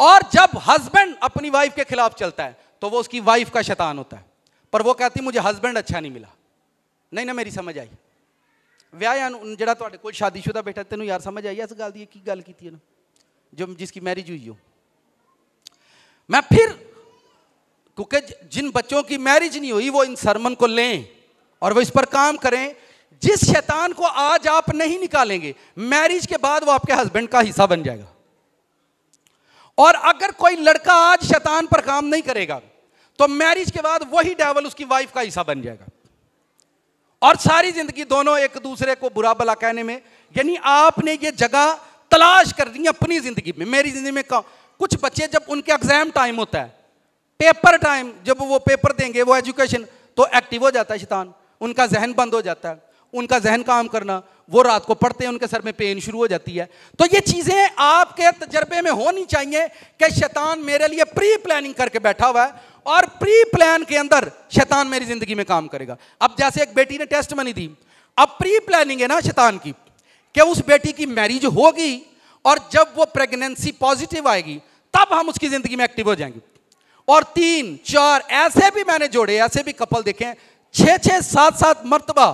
और जब हस्बैंड अपनी वाइफ के खिलाफ चलता है तो वो उसकी वाइफ का शैतान होता है, पर वो कहती मुझे हस्बैंड अच्छा नहीं मिला। नहीं ना, मेरी समझ आई। ਵਿਆਹਿਆ ਨੂੰ ਜਿਹੜਾ ਤੁਹਾਡੇ ਕੋਲ शादीशुदा बेटा, तेनों यार समझ आई इस गल की की गल की है ना, जो जिसकी मैरिज हुई हो। मैं फिर, क्योंकि जिन बच्चों की मैरिज नहीं हुई वो इन सरमन को लें और वो इस पर काम करें। जिस शैतान को आज आप नहीं निकालेंगे, मैरिज के बाद वो आपके हस्बैंड का हिस्सा बन जाएगा। और अगर कोई लड़का आज शैतान पर काम नहीं करेगा तो मैरिज के बाद वही डेविल उसकी वाइफ का हिस्सा बन जाएगा, और सारी जिंदगी दोनों एक दूसरे को बुरा भला कहने में। यानी आपने ये जगह तलाश कर दी अपनी जिंदगी में। मेरी जिंदगी में कुछ बच्चे जब उनके एग्जाम टाइम होता है, पेपर टाइम, जब वो पेपर देंगे, वो एजुकेशन, तो एक्टिव हो जाता है शैतान, उनका जहन बंद हो जाता है, उनका जहन काम करना, वो रात को पढ़ते हैं, उनके सर में पेन शुरू हो जाती है। तो ये चीजें आपके तजर्बे में होनी चाहिए कि शैतान मेरे लिए प्री प्लानिंग करके बैठा हुआ है, और प्री प्लान के अंदर शैतान मेरी जिंदगी में काम करेगा। अब जैसे एक बेटी ने टेस्टमनी दी, अब प्री प्लानिंग है ना शैतान की, कि उस बेटी की मैरिज होगी और जब वो प्रेगनेंसी पॉजिटिव आएगी तब हम उसकी जिंदगी में एक्टिव हो जाएंगे। और 3-4 ऐसे भी मैंने जोड़े, ऐसे भी कपल देखे 6-6, 7-7 मरतबा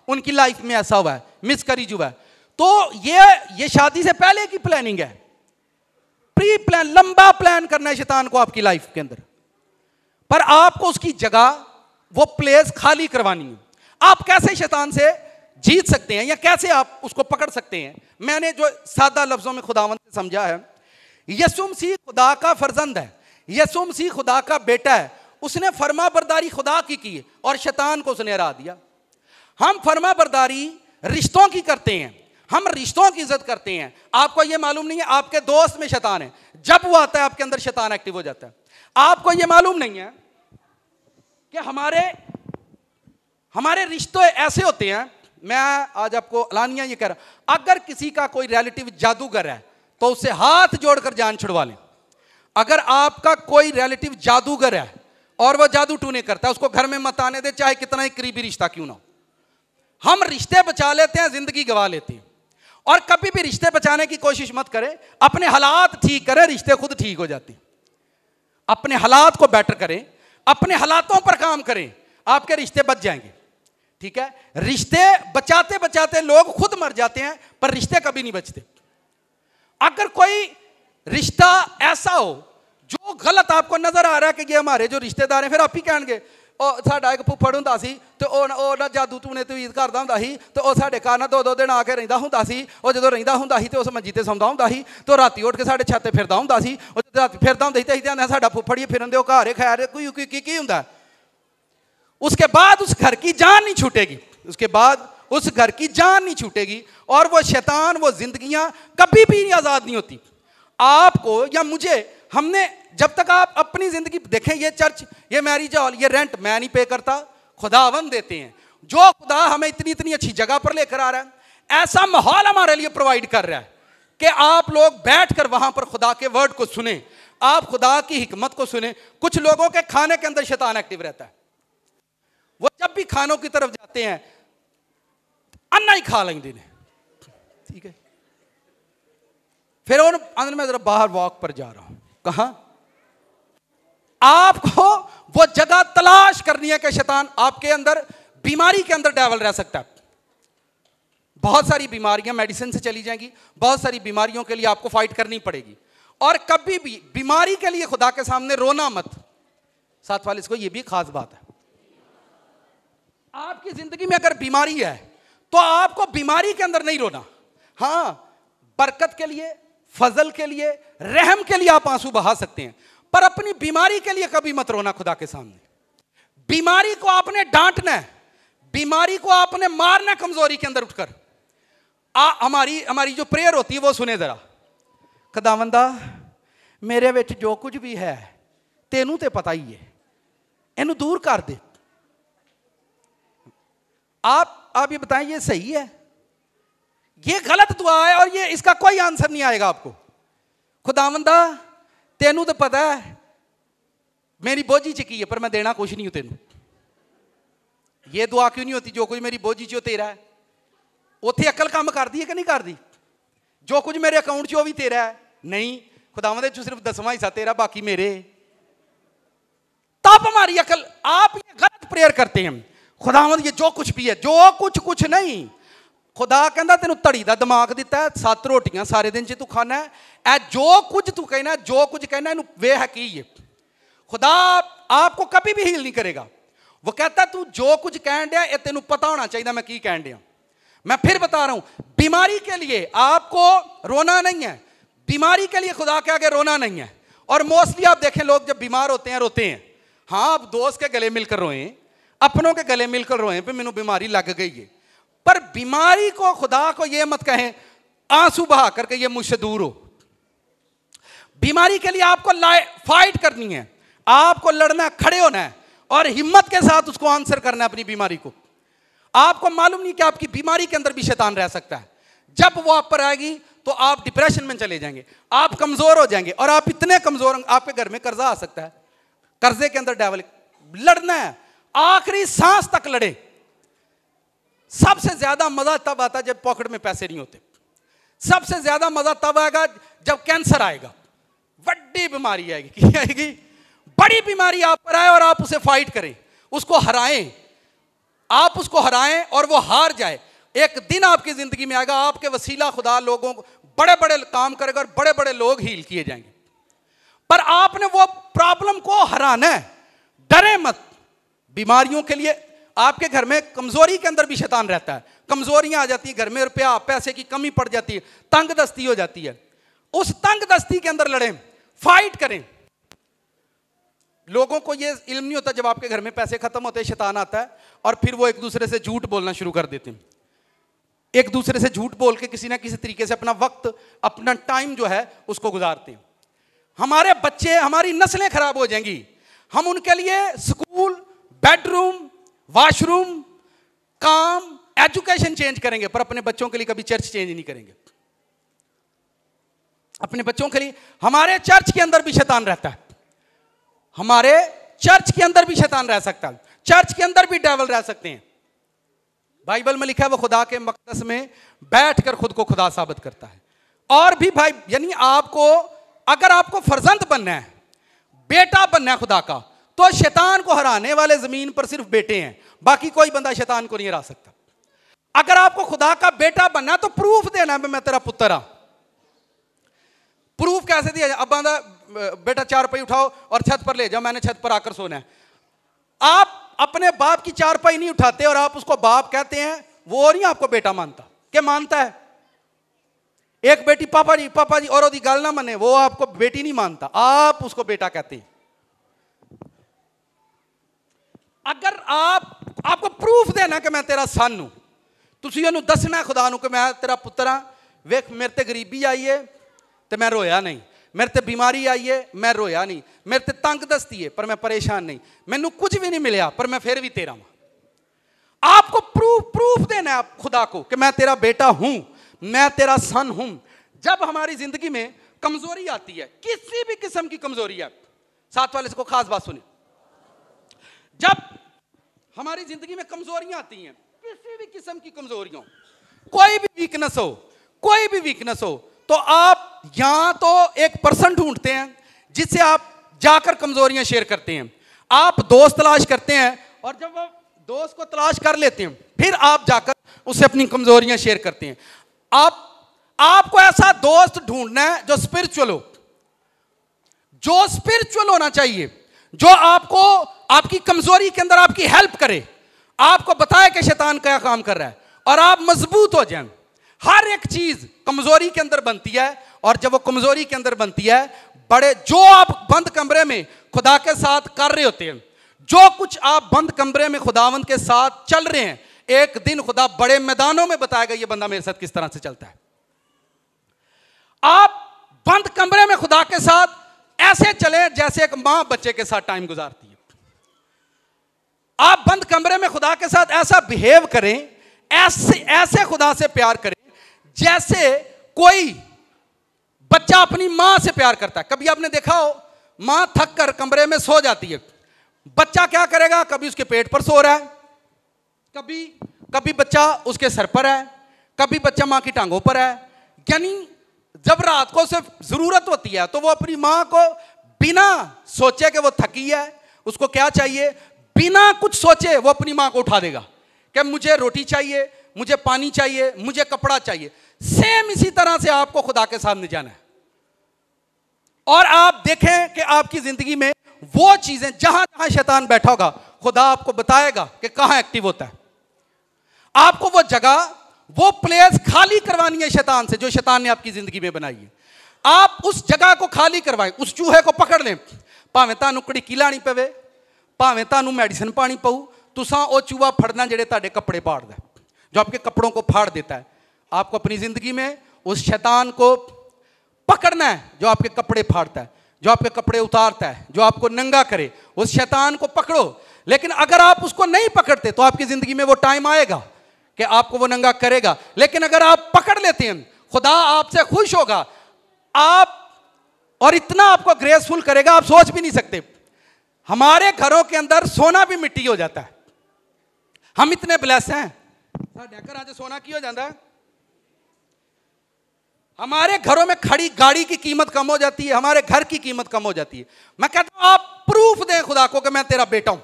उनकी लाइफ में ऐसा हुआ है, मिसकैरेज हुआ है। तो ये शादी से पहले की प्लानिंग है, प्री प्लान, लंबा प्लान करना है शैतान को आपकी लाइफ के अंदर, पर आपको उसकी जगह, वो प्लेस खाली करवानी है। आप कैसे शैतान से जीत सकते हैं या कैसे आप उसको पकड़ सकते हैं? मैंने जो सादा लफ्जों में खुदावंद से समझा है, यीशु मसीह खुदा का फर्जंद है, यीशु मसीह खुदा का बेटा है, उसने फर्मा बरदारी खुदा की है और शैतान को उसने हरा दिया। हम फर्मा बरदारी रिश्तों की करते हैं, हम रिश्तों की इज्जत करते हैं। आपको यह मालूम नहीं है आपके दोस्त में शैतान है, जब वो आता है आपके अंदर शैतान एक्टिव हो जाता है। आपको यह मालूम नहीं है कि हमारे रिश्ते ऐसे होते हैं। मैं आज आपको अलानिया ये कह रहा हूं, अगर किसी का कोई रिलेटिव जादूगर है तो उससे हाथ जोड़कर जान छुड़वा लें। अगर आपका कोई रिलेटिव जादूगर है और वह जादू टूने करता है, उसको घर में मत आने दे, चाहे कितना ही करीबी रिश्ता क्यों ना हो। हम रिश्ते बचा लेते हैं, जिंदगी गवा लेते हैं। और कभी भी रिश्ते बचाने की कोशिश मत करें, अपने हालात ठीक करें, रिश्ते खुद ठीक हो जाते हैं। अपने हालात को बेटर करें, अपने हालातों पर काम करें, आपके रिश्ते बच जाएंगे। ठीक है, रिश्ते बचाते बचाते लोग खुद मर जाते हैं, पर रिश्ते कभी नहीं बचते। अगर कोई रिश्ता ऐसा हो जो गलत आपको नजर आ रहा है कि ये हमारे जो रिश्तेदार हैं, फिर आप ही कहेंगे साडा एक फुफड़ हुंदा सी ते ओ ना जादू टूने तवीज़ करदा हुंदा सी ते ओ साडे घर ना 2-2 दिन आके रहिंदा हुंदा सी। ओ जदों रहिंदा हुंदा सी ते उस मंजी ते सौंदा हुंदा सी ते राती उठ के साडे छत ते फिरदा हुंदा सी। ओ जदों राती फिरदा हुंदा सी ते असीं आंदे साडा फुफड़ ही फिरन दिओ घर, खैर कोई की हुंदा। उसके बाद उस घर की जान नहीं छूटेगी, उसके बाद उस घर की जान नहीं छूटेगी, और वो शैतान, वो जिंदगियां कभी भी आज़ाद नहीं होती। आपको या मुझे, हमने जब तक आप अपनी जिंदगी देखें, ये चर्च, ये मैरिज हॉल, ये रेंट मैं नहीं पे करता, खुदावंद देते हैं। जो खुदा हमें इतनी इतनी अच्छी जगह पर लेकर आ रहा है, ऐसा माहौल हमारे लिए प्रोवाइड कर रहा है कि आप लोग बैठकर वहां पर खुदा के वर्ड को सुने, आप खुदा की हिकमत को सुने। कुछ लोगों के खाने के अंदर शैतान एक्टिव रहता है, वो जब भी खानों की तरफ जाते हैं अन्ना ही खा लेंगे। ठीक है, फिर अंदर मैं जरा बाहर वॉक पर जा रहा हूं, कहां? आपको वो जगह तलाश करनी है कि शैतान आपके अंदर, बीमारी के अंदर डेविल रह सकता है। बहुत सारी बीमारियां मेडिसिन से चली जाएंगी, बहुत सारी बीमारियों के लिए आपको फाइट करनी पड़ेगी। और कभी भी बीमारी के लिए खुदा के सामने रोना मत। साथ वाले इसको, ये भी खास बात है, आपकी जिंदगी में अगर बीमारी है तो आपको बीमारी के अंदर नहीं रोना। हां, बरकत के लिए, फजल के लिए, रहम के लिए आप आंसू बहा सकते हैं, पर अपनी बीमारी के लिए कभी मत रोना खुदा के सामने। बीमारी को आपने डांटना है, बीमारी को आपने मारना कमजोरी के अंदर उठकर। हमारी जो प्रेयर होती है वो सुने जरा। खुदावंदा मेरे विच जो कुछ भी है तेनू ते पता ही है, इनू दूर कर दे। आप ये बताएं, ये सही है? ये गलत दुआ है और ये इसका कोई आंसर नहीं आएगा आपको। खुदावंदा तेनू तो पता है मेरी बोझी च की है, पर मैं देना कुछ नहीं हूं तेनू। ये दुआ क्यों नहीं होती? जो कुछ मेरी बोझी चो तेरा है। उत्थे अकल काम कर दी है कि नहीं कर दी? जो कुछ मेरे अकाउंट च भी तेरा है। नहीं, खुदावंद चो सिर्फ 10वां हिस्सा तेरा, बाकी मेरे। तब हमारी अकल, आप ये गलत प्रेयर करते हैं। खुदावंद ये जो कुछ भी है, जो कुछ नहीं। खुदा कहता तेन धड़ी का दिमाग दिता है, 7 रोटियां सारे दिन च तू खाना है, ए जो कुछ तू कहना, जो कुछ कहना इनू वे है की है। खुदा आपको कभी भी हील नहीं करेगा। वो कहता तू जो कुछ कह दिया ये तेन पता होना चाहिए मैं की कह दिया। मैं फिर बता रहा हूं, बीमारी के लिए आपको रोना नहीं है, बीमारी के लिए खुदा के आगे रोना नहीं है। और मोस्टली आप देखें लोग जब बीमार होते हैं रोते हैं। हाँ, आप दोस्त के गले मिलकर रोए, अपनों के गले मिलकर रोए पे मैनू बीमारी लग गई है, पर बीमारी को खुदा को यह मत कहें आंसू बहा करके ये मुझसे दूर हो। बीमारी के लिए आपको फाइट करनी है, आपको लड़ना, खड़े होना है और हिम्मत के साथ उसको आंसर करना है अपनी बीमारी को। आपको मालूम नहीं कि आपकी बीमारी के अंदर भी शैतान रह सकता है। जब वो आप पर आएगी तो आप डिप्रेशन में चले जाएंगे, आप कमजोर हो जाएंगे और आप इतने कमजोर, आपके घर में कर्जा आ सकता है, कर्जे के अंदर डेवल लड़ना है, आखिरी सांस तक लड़े। सबसे ज्यादा मजा तब आता जब पॉकेट में पैसे नहीं होते। सबसे ज्यादा मजा तब आएगा जब कैंसर आएगा, बड़ी बीमारी आएगी। क्या आएगी? बड़ी बीमारी आप पर आए और आप उसे फाइट करें, उसको हराएं, आप उसको हराएं और वो हार जाए। एक दिन आपकी जिंदगी में आएगा, आपके वसीला खुदा लोगों को बड़े बड़े काम करेगा और बड़े बड़े लोग हील किए जाएंगे। पर आपने वो प्रॉब्लम को हराना है। डरे मत। बीमारियों के लिए आपके घर में कमजोरी के अंदर भी शैतान रहता है। कमजोरियां आ जाती है घर में, रुपया पैसे की कमी पड़ जाती है, तंग दस्ती हो जाती है। उस तंग दस्ती के अंदर लड़ें, फाइट करें। लोगों को ये इल्म नहीं होता, जब आपके घर में पैसे खत्म होते हैं शैतान आता है और फिर वो एक दूसरे से झूठ बोलना शुरू कर देते हैं। एक दूसरे से झूठ बोल के किसी ना किसी तरीके से अपना वक्त, अपना टाइम जो है उसको गुजारते हैं। हमारे बच्चे, हमारी नस्लें खराब हो जाएंगी। हम उनके लिए स्कूल, बेडरूम, वॉशरूम, काम, एजुकेशन चेंज करेंगे, पर अपने बच्चों के लिए कभी चर्च चेंज नहीं करेंगे। अपने बच्चों के लिए हमारे चर्च के अंदर भी शैतान रहता है, हमारे चर्च के अंदर भी शैतान रह सकता है, चर्च के अंदर भी डेविल रह सकते हैं। बाइबल में लिखा है वो खुदा के मकदस में बैठकर खुद को खुदा साबित करता है। और भी भाई, यानी आपको, अगर आपको फर्जंद बनना है, बेटा बनना है खुदा का, तो शैतान को हराने वाले जमीन पर सिर्फ बेटे हैं, बाकी कोई बंदा शैतान को नहीं हरा सकता। अगर आपको खुदा का बेटा बनना है तो प्रूफ देना है मैं तेरा पुत्र हूं। प्रूफ कैसे दिया? अब बंदा बेटा 4 रुपये उठाओ और छत पर ले जाओ, मैंने छत पर आकर सोना है। आप अपने बाप की 4 रुपये नहीं उठाते और आप उसको बाप कहते हैं, वो नहीं आपको बेटा मानता। क्या मानता है? एक बेटी पापा जी और ओदी गल ना मने, वो आपको बेटी नहीं मानता, आप उसको बेटा कहते हैं। अगर आपको प्रूफ देना कि मैं तेरा सन हूं, तुसी इहनूं दसना खुदा नूं कि मैं तेरा पुत्र हां। वेख मेरे ते गरीबी आई है तो मैं रोया नहीं, मेरे ते बीमारी आई है मैं रोया नहीं, मेरे ते तंग दस्ती है पर मैं परेशान नहीं, मैनू कुछ भी नहीं मिला पर मैं फिर भी तेरा हूं। आपको प्रूफ देना है खुदा को कि मैं तेरा बेटा हूं, मैं तेरा सन हूं। जब हमारी जिंदगी में कमजोरी आती है, किसी भी किस्म की कमजोरी है, साथ वाले को खास बात सुनिए, जब हमारी जिंदगी में कमजोरियां आती हैं, किसी भी किस्म की कमजोरियों, कोई भी वीकनेस हो, तो आप यहां तो एक पर्सन ढूंढते हैं जिससे आप जाकर कमजोरियां शेयर करते हैं। आप दोस्त तलाश करते हैं और जब वो दोस्त को तलाश कर लेते हैं फिर आप जाकर उससे अपनी कमजोरियां शेयर करते हैं। आपको ऐसा दोस्त ढूंढना है जो स्पिरिचुअल होना चाहिए, जो आपको आपकी कमजोरी के अंदर आपकी हेल्प करे, आपको बताए कि शैतान क्या काम कर रहा है और आप मजबूत हो जाएं। हर एक चीज कमजोरी के अंदर बनती है, और जब वो कमजोरी के अंदर बनती है, बड़े जो आप बंद कमरे में खुदा के साथ कर रहे होते हैं, जो कुछ आप बंद कमरे में खुदावंद के साथ चल रहे हैं, एक दिन खुदा बड़े मैदानों में बताएगा ये बंदा मेरे साथ किस तरह से चलता है। आप बंद कमरे में खुदा के साथ ऐसे चले जैसे एक मां बच्चे के साथ टाइम गुजारती है। आप बंद कमरे में खुदा के साथ ऐसा बिहेव करें, ऐसे खुदा से प्यार करें जैसे कोई बच्चा अपनी मां से प्यार करता है। कभी आपने देखा हो, मां थक कर कमरे में सो जाती है, बच्चा क्या करेगा? कभी उसके पेट पर सो रहा है, कभी बच्चा उसके सर पर है, कभी बच्चा मां की टांगों पर है। यानी जब रात को उसे जरूरत होती है तो वो अपनी मां को बिना सोचे कि वो थकी है, उसको क्या चाहिए, बिना कुछ सोचे वो अपनी मां को उठा देगा कि मुझे रोटी चाहिए, मुझे पानी चाहिए, मुझे कपड़ा चाहिए। सेम इसी तरह से आपको खुदा के सामने जाना है, और आप देखें कि आपकी जिंदगी में वो चीजें जहां जहां शैतान बैठा होगा, खुदा आपको बताएगा कि कहां एक्टिव होता है। आपको वो जगह, वो प्लेस खाली करवानी है शैतान से, जो शैतान ने आपकी जिंदगी में बनाई है। आप उस जगह को खाली करवाएं, उस चूहे को पकड़ लें। भावें तानू कड़ीकी लानी पवे, भावें तानू मेडिसिन पानी पऊ, तुसा वो चूहा फड़ना जेड़े ताड़े कपड़े फाड़दा है, जो आपके कपड़ों को फाड़ देता है। आपको अपनी जिंदगी में उस शैतान को पकड़ना है जो आपके कपड़े फाड़ता है, जो आपके कपड़े उतारता है, जो आपको नंगा करे। उस शैतान को पकड़ो। लेकिन अगर आप उसको नहीं पकड़ते तो आपकी जिंदगी में वो टाइम आएगा कि आपको वो नंगा करेगा। लेकिन अगर आप पकड़ लेते हैं, खुदा आपसे खुश होगा, आप और इतना आपको ग्रेसफुल करेगा, आप सोच भी नहीं सकते। हमारे घरों के अंदर सोना भी मिट्टी हो जाता है। हम इतने ब्लेस हैं, घर आज सोना की हो जाता है। हमारे घरों में खड़ी गाड़ी की कीमत कम हो जाती है, हमारे घर की कीमत कम हो जाती है। मैं कहता हूं आप प्रूफ दें खुदा को कि मैं तेरा बेटा हूं,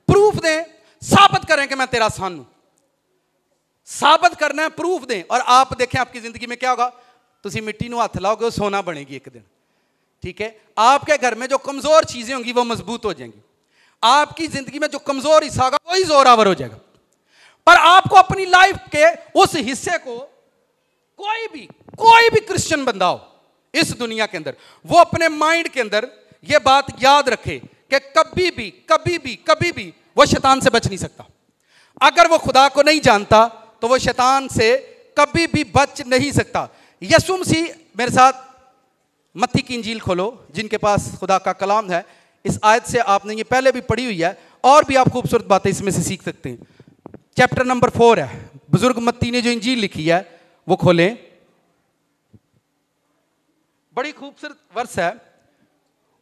प्रूफ दें, साबित करें कि मैं तेरा सन हूं। साबित करना है, प्रूफ दें, और आप देखें आपकी जिंदगी में क्या होगा। तुसी मिट्टी नूं हथ लाओगे, वो सोना बनेगी एक दिन। ठीक है, आपके घर में जो कमजोर चीजें होंगी वो मजबूत हो जाएंगी। आपकी जिंदगी में जो कमजोर हिस्सा होगा वही जोरावर हो जाएगा। पर आपको अपनी लाइफ के उस हिस्से को, कोई भी क्रिश्चियन बंदा हो इस दुनिया के अंदर, वो अपने माइंड के अंदर यह बात याद रखे कि कभी भी वो शैतान से बच नहीं सकता। अगर वो खुदा को नहीं जानता तो वो शैतान से कभी भी बच नहीं सकता। यीशु मसीह, मेरे साथ मत्ती की इंजील खोलो, जिनके पास खुदा का कलाम है। इस आयत से आपने ये पहले भी पढ़ी हुई है, और भी आप खूबसूरत बातें इसमें से सीख सकते हैं। चैप्टर नंबर 4 है, बुजुर्ग मत्ती ने जो इंजील लिखी है वो खोलें। बड़ी खूबसूरत वर्स है।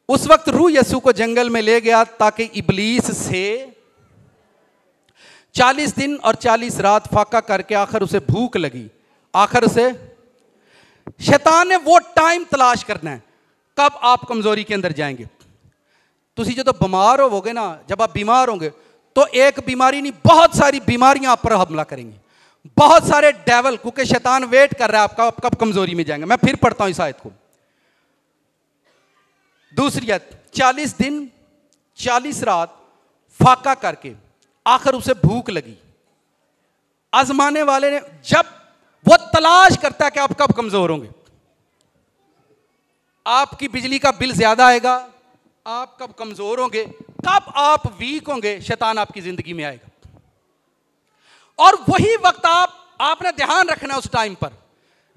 उस वक्त रूह यीशु को जंगल में ले गया ताकि इबलीस से 40 दिन और 40 रात फाका करके आखिर उसे भूख लगी। आखिर उसे शैतान ने वो टाइम तलाश करना है कब आप कमजोरी के अंदर जाएंगे। तुसी जो तो बीमार होवोगे ना, जब आप बीमार होंगे तो एक बीमारी नहीं, बहुत सारी बीमारियां आप पर हमला करेंगी, बहुत सारे डेवल, क्योंकि शैतान वेट कर रहा है आपका, आप कब कमजोरी में जाएंगे। मैं फिर पढ़ता हूं इस आयत को, दूसरी आयत। 40 दिन 40 रात फाका करके आखिर उसे भूख लगी। आजमाने वाले ने, जब वो तलाश करता है कि आप कब कमजोर होंगे, आपकी बिजली का बिल ज्यादा आएगा, आप कब कमजोर होंगे, कब आप वीक होंगे, शैतान आपकी जिंदगी में आएगा। और वही वक्त आपने ध्यान रखना उस टाइम पर,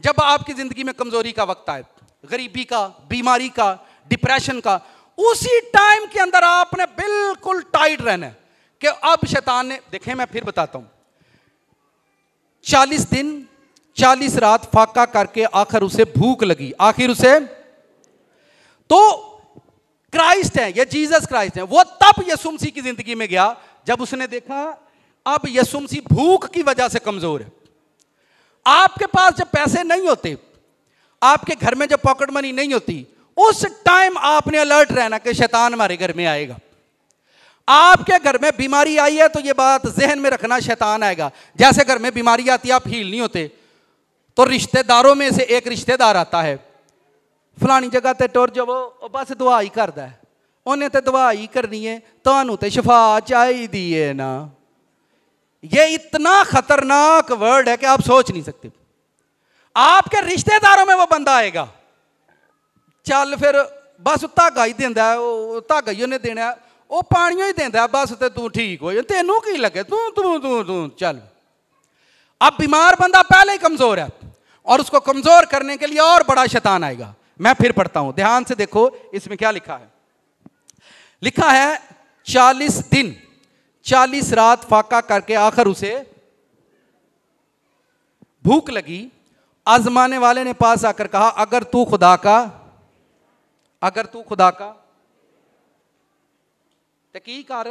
जब आपकी जिंदगी में कमजोरी का वक्त आए, गरीबी का, बीमारी का, डिप्रेशन का, उसी टाइम के अंदर आपने बिल्कुल टाइट रहना है कि अब शैतान ने, देखें मैं फिर बताता हूं, 40 दिन 40 रात फाका करके आखिर उसे भूख लगी। आखिर उसे, तो क्राइस्ट है, ये जीसस क्राइस्ट है, वो तब यीशु मसीह की जिंदगी में गया जब उसने देखा अब यीशु मसीह भूख की वजह से कमजोर है। आपके पास जब पैसे नहीं होते, आपके घर में जब पॉकेट मनी नहीं होती, उस टाइम आपने अलर्ट रहना कि शैतान हमारे घर में आएगा। आपके घर में बीमारी आई है तो यह बात जहन में रखना, शैतान आएगा। जैसे घर में बीमारी आती है, आप हील नहीं होते, तो रिश्तेदारों में से एक रिश्तेदार आता है, फलानी जगह ते टुर जाओ, बस दुआ ही करदा है, उन्हें तो दुआ ही करनी है, तुहानू तो शफा चाहिदी है ना। ये इतना खतरनाक वर्ड है कि आप सोच नहीं सकते। आपके रिश्तेदारों में वो बंदा आएगा, चल फिर बस धागा ही देंदा है, वो धागा ही उन्हें देना, वो पानियों ही देंदा है, बस ते तू ठीक हो, तेनू की लगे, तू तू तू तू चल। अब बीमार बंदा पहले ही कमजोर है और उसको कमजोर करने के लिए और बड़ा शैतान आएगा। मैं फिर पढ़ता हूं, ध्यान से देखो इसमें क्या लिखा है। लिखा है 40 दिन 40 रात फाका करके आखिर उसे भूख लगी। आजमाने वाले ने पास आकर कहा, अगर तू खुदा का तो की कर।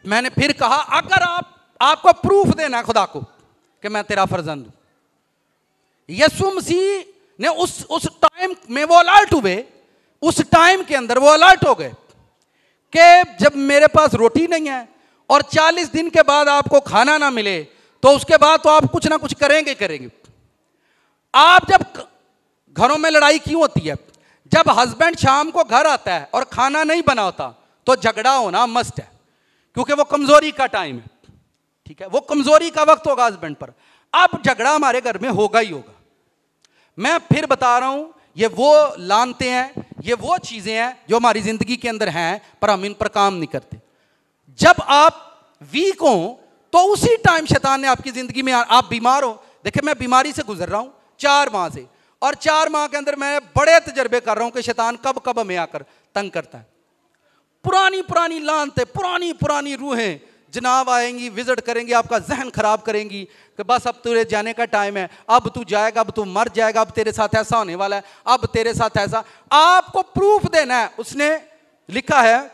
मैंने फिर कहा, अगर आपको प्रूफ देना है खुदा को कि मैं तेरा फर्जंद हूं। यीशु मसीह ने उस टाइम में वो अलर्ट हुए, उस टाइम के अंदर वो अलर्ट हो गए कि जब मेरे पास रोटी नहीं है और 40 दिन के बाद आपको खाना ना मिले तो उसके बाद तो आप कुछ ना कुछ करेंगे। आप जब घरों में लड़ाई क्यों होती है? जब हस्बैंड शाम को घर आता है और खाना नहीं बना होता तो झगड़ा होना मस्ट है, क्योंकि वो कमजोरी का टाइम है। ठीक है, वो कमजोरी का वक्त होगा हस्बैंड पर। अब झगड़ा हमारे घर में होगा ही होगा। मैं फिर बता रहा हूं, ये वो लानते हैं, ये वो चीजें हैं जो हमारी जिंदगी के अंदर हैं पर हम इन पर काम नहीं करते। जब आप वीक हो तो उसी टाइम शैतान ने आपकी जिंदगी में, आप बीमार हो, देखिए मैं बीमारी से गुजर रहा हूं 4 माह से, और 4 माह के अंदर मैं बड़े तजर्बे कर रहा हूं कि शैतान कब हमें आकर तंग करता है। पुरानी लानते, पुरानी रूहें जनाब आएंगी, विजिट करेंगी, आपका जहन खराब करेंगी कि बस अब तेरे जाने का टाइम है, अब तू जाएगा, अब तू मर जाएगा, अब तेरे साथ ऐसा होने वाला है, अब तेरे साथ ऐसा। आपको प्रूफ देना है। उसने लिखा है,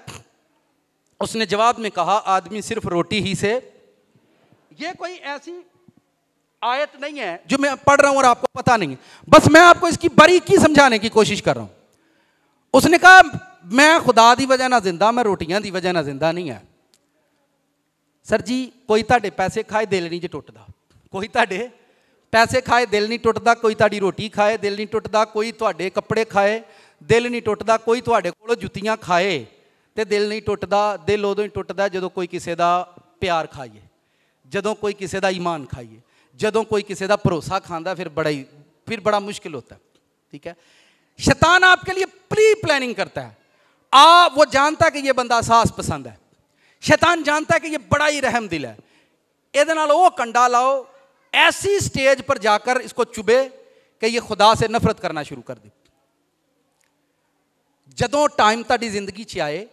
उसने जवाब में कहा, आदमी सिर्फ रोटी ही से। ये कोई ऐसी आयत नहीं है जो मैं पढ़ रहा हूं और आपको पता नहीं है, बस मैं आपको इसकी बारीकी समझाने की कोशिश कर रहा हूं। उसने कहा, मैं खुदा दी वजह ना जिंदा, मैं रोटियां दी वजह ना जिंदा नहीं है। सर जी, कोई ताड़े पैसे खाए दिल नहीं जे टुटदा, कोई ताड़े पैसे खाए दिल नहीं टुटदा, कोई ताड़ी रोटी खाए दिल नहीं टुटदा, कोई तुहाडे कपड़े खाए दिल नहीं टुटदा, कोई तुहाडे कोलों जुत्तियां खाए ते दिल नहीं टुटदा। दिल उदों ही टुटदा जदों कोई किसी दा प्यार खाइए, जदों कोई किसी दा ईमान खाइए, जदों कोई किसी दा भरोसा खांदा, फिर बड़ा मुश्किल होता है। ठीक है, शैतान आपके लिए प्री प्लानिंग करता है। वो जानता है कि ये बंदा साहस पसंद है, शैतान जानता है कि ये बड़ा ही रहम दिल है, ਇਹਦੇ ਨਾਲ ਉਹ कंडा लाओ, ऐसी स्टेज पर जाकर इसको चुभे कि ये खुदा से नफरत करना शुरू कर दे। जदों टाइम ਤੁਹਾਡੀ जिंदगी च आए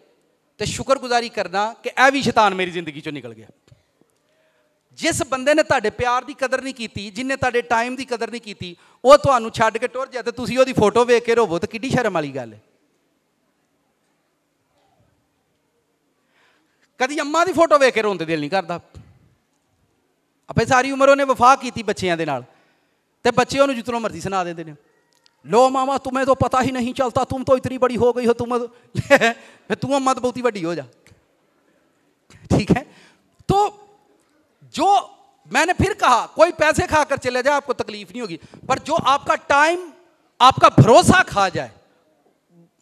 तो शुक्रगुजारी करना कि यह भी शैतान मेरी जिंदगी चों निकल गया। जिस बंदे ने ਤੁਹਾਡੇ प्यार की कदर नहीं की, जिन्हें ਤੁਹਾਡੇ टाइम की कदर नहीं की, वो ਤੁਹਾਨੂੰ ਛੱਡ के टुर जाए तो ਤੁਸੀਂ ਉਹਦੀ फोटो वेख के रोवो तो किड्डी शर्म वाली गल है। कभी अम्मा की फोटो वेख के रोंदे दिल नहीं करता। अपने सारी उम्र उन्हें वफा की बच्चियां दे नाल, ते बच्चे उन्हें जितनों मर्जी सुना देते हैं, लो मामा तुम्हें तो पता ही नहीं चलता, तुम तो इतनी बड़ी हो गई हो, तू अम्मा तो बहुत ही बड़ी हो जा। ठीक है, तो जो मैंने फिर कहा, कोई पैसे खाकर चले जाए आपको तकलीफ नहीं होगी, पर जो आपका टाइम, आपका भरोसा खा जाए,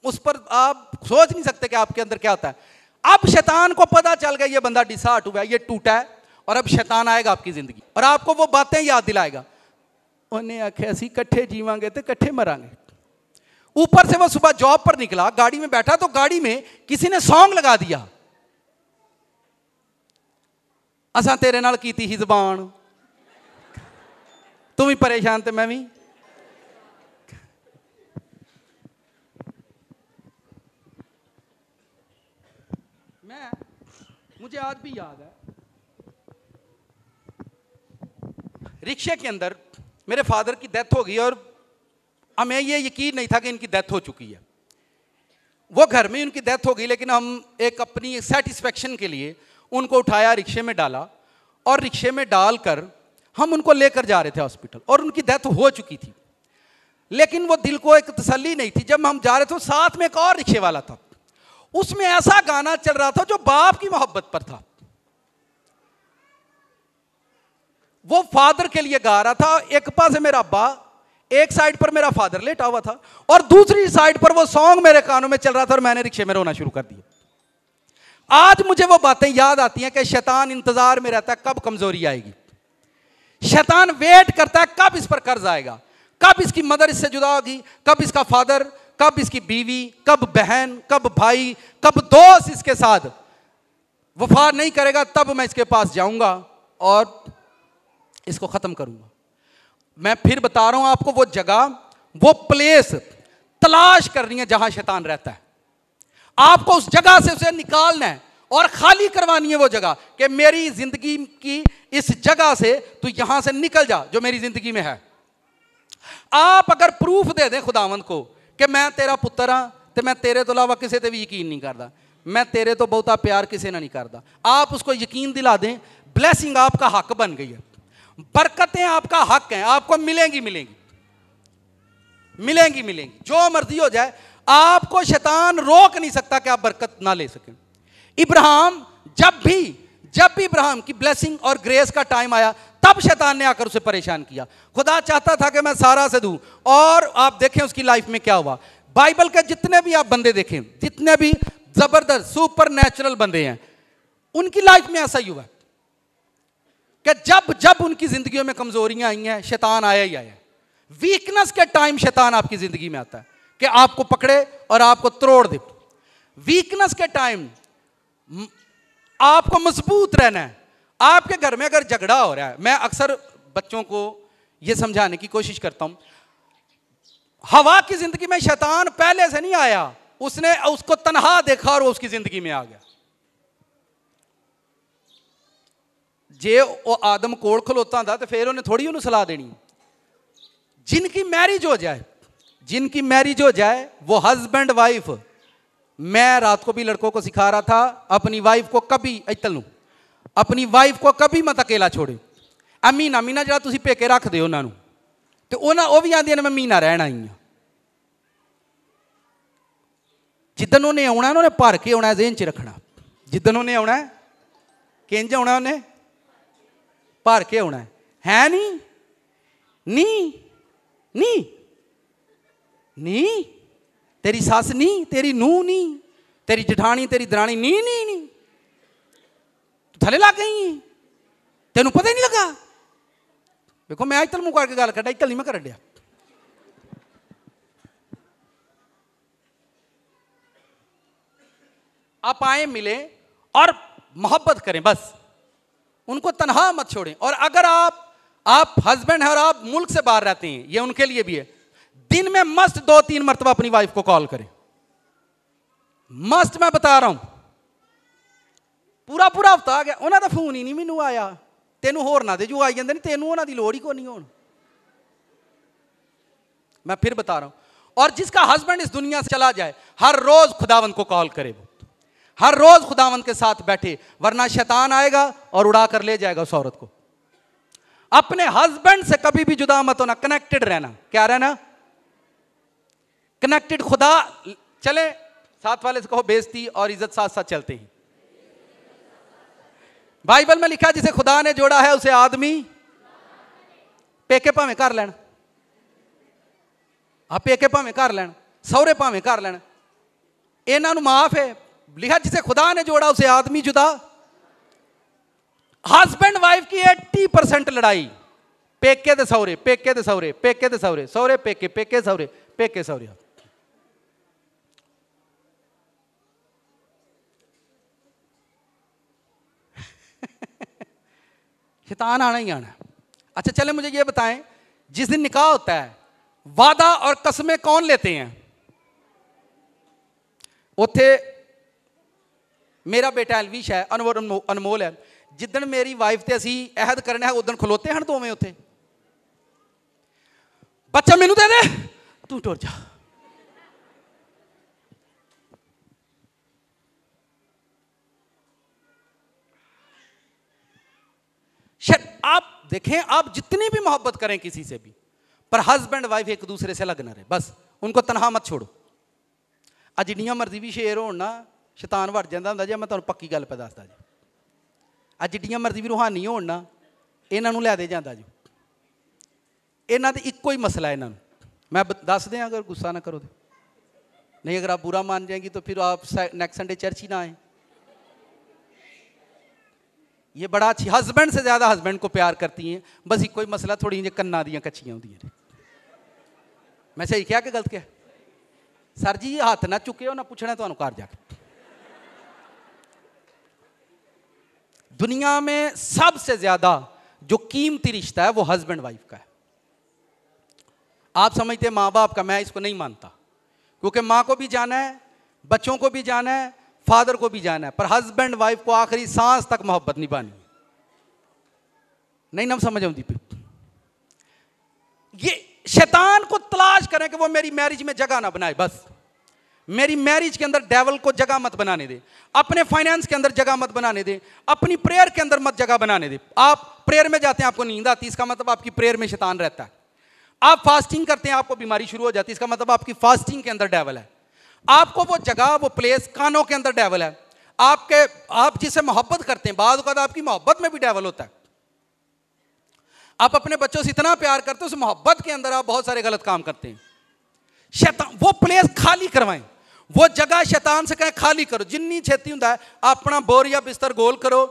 उस पर आप सोच नहीं सकते कि आपके अंदर क्या होता है। अब शैतान को पता चल गया ये बंदा डिसहार्ट हुआ है, ये टूटा है, और अब शैतान आएगा आपकी जिंदगी और आपको वो बातें याद दिलाएगा। उन्हें आखे असी कट्ठे जीवांगे तो कट्ठे मरांगे। ऊपर से वो सुबह जॉब पर निकला, गाड़ी में बैठा तो गाड़ी में किसी ने सॉन्ग लगा दिया, असा तेरे नाल कीती ही ज़बान, तुम भी परेशान ते मैं भी। मुझे आज भी याद है, रिक्शे के अंदर मेरे फादर की डेथ हो गई और हमें ये यकीन नहीं था कि इनकी डेथ हो चुकी है। वो घर में उनकी डेथ हो गई, लेकिन हम एक अपनी सेटिस्फेक्शन के लिए उनको उठाया, रिक्शे में डाला और रिक्शे में डालकर हम उनको लेकर जा रहे थे हॉस्पिटल, और उनकी डेथ हो चुकी थी। लेकिन वो दिल को एक तसल्ली नहीं थी। जब हम जा रहे थे साथ में एक और रिक्शे वाला था, उसमें ऐसा गाना चल रहा था जो बाप की मोहब्बत पर था। वो फादर के लिए गा रहा था, एक पास है मेरा अब्बा, एक साइड पर मेरा फादर लेटा हुआ था और दूसरी साइड पर वो सॉन्ग मेरे कानों में चल रहा था और मैंने रिक्शे में रोना शुरू कर दिया। आज मुझे वो बातें याद आती हैं कि शैतान इंतजार में रहता है कब कमजोरी आएगी। शैतान वेट करता है कब इस पर कर्ज आएगा, कब इसकी मदर इससे जुदा होगी, कब इसका फादर, कब इसकी बीवी, कब बहन, कब भाई, कब दोस्त इसके साथ वफा नहीं करेगा, तब मैं इसके पास जाऊंगा और इसको खत्म करूंगा। मैं फिर बता रहा हूं आपको, वो जगह, वो प्लेस तलाश करनी है जहां शैतान रहता है। आपको उस जगह से उसे निकालना है और खाली करवानी है वो जगह, कि मेरी जिंदगी की इस जगह से तू यहां से निकल जा जो मेरी जिंदगी में है। आप अगर प्रूफ दे दें खुदावंद को कि मैं तेरा पुत्र हाँ, तो मैं तेरे तो अलावा किसी पे भी यकीन नहीं करता, मैं तेरे तो बहुता प्यार किसी ने नहीं करता, आप उसको यकीन दिला दें, ब्लेसिंग आपका हक बन गई है, बरकतें आपका हक हैं, आपको मिलेंगी मिलेंगी मिलेंगी मिलेंगी, जो मर्जी हो जाए, आपको शैतान रोक नहीं सकता कि आप बरकत ना ले सकें। इब्राहिम जब भी इब्राहिम की ब्लेसिंग और ग्रेस का टाइम आया, तब शैतान ने आकर उसे परेशान किया। खुदा चाहता था कि मैं सारा से दूं, और आप देखें उसकी लाइफ में क्या हुआ। बाइबल के जितने भी आप बंदे देखें, जितने भी जबरदस्त सुपर नेचुरल बंदे हैं, उनकी लाइफ में ऐसा ही हुआ कि जब जब उनकी जिंदगियों में कमजोरियां आई हैं, शैतान आया ही आया। वीकनेस के टाइम शैतान आपकी जिंदगी में आता है कि आपको पकड़े और आपको तोड़ दे। वीकनेस के टाइम आपको मजबूत रहना है। आपके घर में अगर झगड़ा हो रहा है, मैं अक्सर बच्चों को यह समझाने की कोशिश करता हूं, हवा की जिंदगी में शैतान पहले से नहीं आया, उसने उसको तन्हा देखा और वो उसकी जिंदगी में आ गया। जे वो आदम कोल खलोता था तो फिर उन्हें थोड़ी उन्हें सलाह देनी। जिनकी मैरिज हो जाए वो हस्बैंड वाइफ, मैं रात को भी लड़कों को सिखा रहा था, अपनी वाइफ को कभी अपनी वाइफ को कभी मत अकेला छोड़े। मीना जरा तुम पेके रख दो उन्होंने, तो वो भी आदि मैं मीना रहना ही हाँ। जिदन उन्हें आना उन्हें भर के आना, जेहन च रखना। जिदन उन्हें आना किंज आना, उन्हें भर के आना है। नी तेरी सस नहीं, तेरी नूह नहीं, तेरी जठानी, तेरी दरानी नहीं, तू थले लग गई, तेन पता ही नहीं लगा। देखो मैं अजतल मुँह करके गल कर, अजतल नहीं मैं कर दिया। आप आए, मिले और मोहब्बत करें, बस उनको तन्हा मत छोड़ें। और अगर आप हस्बैंड हैं और आप मुल्क से बाहर रहते हैं, ये उनके लिए भी है, दिन में मस्ट 2-3 मरतबा अपनी वाइफ को कॉल करें, मस्ट। मैं बता रहा हूं, पूरा हफ्ता आ गया, उन्होंने तो फोन ही नहीं मैनू आया, तेनू होर ना दे जो आई जाते, तेनू उन्हों की लोड़ ही को नहीं होनी। मैं फिर बता रहा हूं, और जिसका हस्बैंड इस दुनिया से चला जाए, हर रोज खुदावंद को कॉल करे, वो हर रोज खुदावंद के साथ बैठे, वरना शैतान आएगा और उड़ा कर ले जाएगा उस औरत को। अपने हस्बैंड से कभी भी जुदा मत होना, कनेक्टेड रहना। क्या रहना? कनेक्टेड। खुदा चले, साथ वाले से कहो बेइज्जती और इज्जत साथ साथ चलते हैं। बाइबल में लिखा है जिसे खुदा ने जोड़ा है उसे आदमी पेके भावें कर लैन, पेके भावें कर लैन, सौरे भावें कर लैन, इन्हां नूं माफ है। लिखा जिसे खुदा ने जोड़ा उसे आदमी जुदा। हस्बैंड वाइफ की 80% लड़ाई पेके दे सौरे, पेके दे सौरे, पेके दे सौरे, सौरे पेके, पेके सौरे, पेके सौरे। शैतान आना ही आना। अच्छा चले मुझे ये बताएं, जिस दिन निकाह होता है, वादा और कसमें कौन लेते हैं? उथे मेरा बेटा एलविश है, अनमोल है, जिदन मेरी वाइफ ते असी अहद करना है उदन खलोते हैं दोवें उथे, बच्चा मैनू दे दे तू टुर जा। आप देखें, आप जितनी भी मोहब्बत करें किसी से भी, पर हस्बैंड वाइफ एक दूसरे से लग ना रहे, बस उनको तनहा मत छोड़ो। अज जिन्नियां मर्जी भी शेर हो ना, शैतान वड़ जाता होंदा जी। मैं तुहानूं पक्की गल पे दसदा जी, अज जिन्नियां मर्जी भी रूहानी हो ना, इन्हां नूं लै दे जांदा जी। इन्हां दा इक्को ही मसला है, इन्हां नूं मैं दस दें, अगर गुस्सा ना करो तो। नहीं, अगर आप बुरा मान जाएंगी तो फिर आप नेक्स्ट संडे चर्च ही ना आए। ये बड़ा अच्छी, हस्बैंड से ज्यादा हस्बैंड को प्यार करती हैं, बस कोई मसला थोड़ी जी कन्ना दियां कच्चियां होंदी हैं। मैं सही क्या कि गलत क्या? सर जी हाथ ना चुके ना पूछना तो घर जाके। दुनिया में सबसे ज्यादा जो कीमती रिश्ता है वो हस्बैंड वाइफ का है। आप समझते हैं माँ बाप का, मैं इसको नहीं मानता, क्योंकि माँ को भी जाना है, बच्चों को भी जाना है, फादर को भी जाना है, पर हस्बैंड वाइफ को आखिरी सांस तक मोहब्बत निभानी। नहीं ना समझ आती। ये शैतान को तलाश करें कि वो मेरी मैरिज में जगह ना बनाए, बस मेरी मैरिज के अंदर डेविल को जगह मत बनाने दे, अपने फाइनेंस के अंदर जगह मत बनाने दे, अपनी प्रेयर के अंदर मत जगह बनाने दे। आप प्रेयर में जाते हैं आपको नींद आती, इसका मतलब आपकी प्रेयर में शैतान रहता है। आप फास्टिंग करते हैं आपको बीमारी शुरू हो जाती है, इसका मतलब आपकी फास्टिंग के अंदर डेविल है। आपको वो जगह, वो प्लेस, कानों के अंदर डेविल है। आप जिसे मोहब्बत करते हैं, बाद वक़्त आपकी मोहब्बत में भी डेविल होता है। आप अपने बच्चों से इतना प्यार करते हो, उस मोहब्बत के अंदर आप बहुत सारे गलत काम करते हैं। शैतान वो प्लेस खाली करवाएं, वो जगह शैतान से कहें खाली करो, जिन्नी छेती हुंदा है अपना बोरिया बिस्तर गोल करो,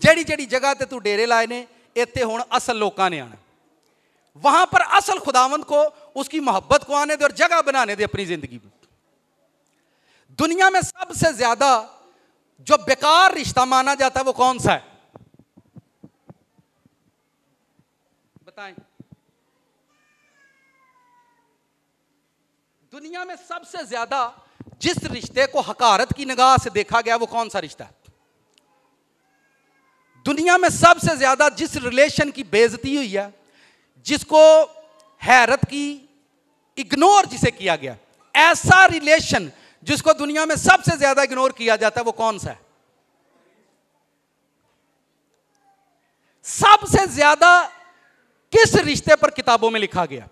जेड़ी जेड़ी जगह ते तू डेरे लाए ने इत्थे हुण असल लोकां ने आना, वहां पर असल खुदावंद को, उसकी मोहब्बत को आने दे और जगह बनाने दे अपनी जिंदगी में। दुनिया में सबसे ज्यादा जो बेकार रिश्ता माना जाता है वो कौन सा है बताएं? दुनिया में सबसे ज्यादा जिस रिश्ते को हकारत की निगाह से देखा गया वो कौन सा रिश्ता है? दुनिया में सबसे ज्यादा जिस रिलेशन की बेइज्जती हुई है, जिसको हैरत की, इग्नोर जिसे किया गया, ऐसा रिलेशन जिसको दुनिया में सबसे ज्यादा इग्नोर किया जाता है वो कौन सा है? सबसे ज्यादा किस रिश्ते पर किताबों में लिखा गया?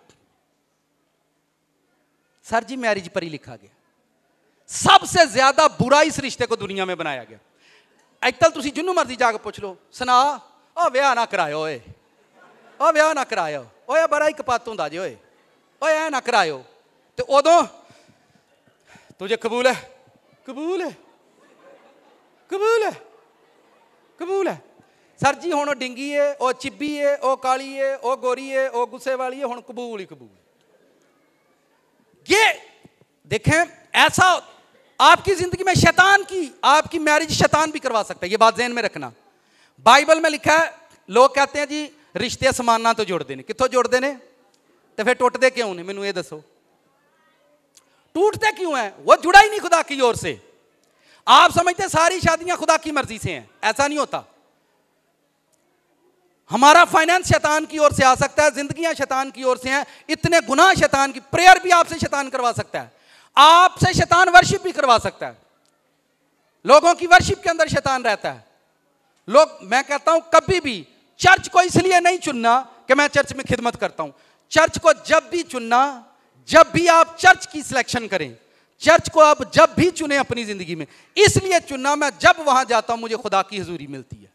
सर जी मैरिज पर ही लिखा गया। सबसे ज्यादा बुरा इस रिश्ते को दुनिया में बनाया गया। अजकल तुसी जिन्नू मर्जी जाके पूछ लो, सुना ओ ब्याह ना करायो, ओए ओ ब्याह ना करायो, ओए बड़ा ही कपत हुंदा जे, ओए ओए ऐ ना करायो, ते उदों तुझे कबूल है, कबूल है, कबूल है, कबूल है। सर जी हुण डिंगी है, ओ चिब्बी है, ओ काली है, ओ गोरी है, ओ गुस्से वाली है, हुण कबूल ही कबूल। ये देखें, ऐसा आपकी जिंदगी में शैतान की, आपकी मैरिज शैतान भी करवा सकता है, ये बात ज़हन में रखना। बाइबल में लिखा है, लोग कहते हैं जी रिश्ते समाना तो जुड़ते ने, कित्थों जुड़ते ने तो फिर टुटते क्यों ने? मैनू ये दसो, टूटते क्यों हैं? वो जुड़ा ही नहीं खुदा की ओर से। आप समझते सारी शादियां खुदा की मर्जी से हैं, ऐसा नहीं होता। हमारा फाइनेंस शैतान की ओर से आ सकता है, जिंदगियां शैतान की ओर से हैं, इतने गुनाह शैतान की, प्रेयर भी आपसे शैतान करवा सकता है, आपसे शैतान वर्शिप भी करवा सकता है। लोगों की वर्शिप के अंदर शैतान रहता है। लोग, मैं कहता हूं कभी भी चर्च को इसलिए नहीं चुनना कि मैं चर्च में खिदमत करता हूं। चर्च को जब भी चुनना, जब भी आप चर्च की सिलेक्शन करें, चर्च को आप जब भी चुने अपनी जिंदगी में, इसलिए चुनना मैं जब वहां जाता हूं मुझे खुदा की हुजूरी मिलती है,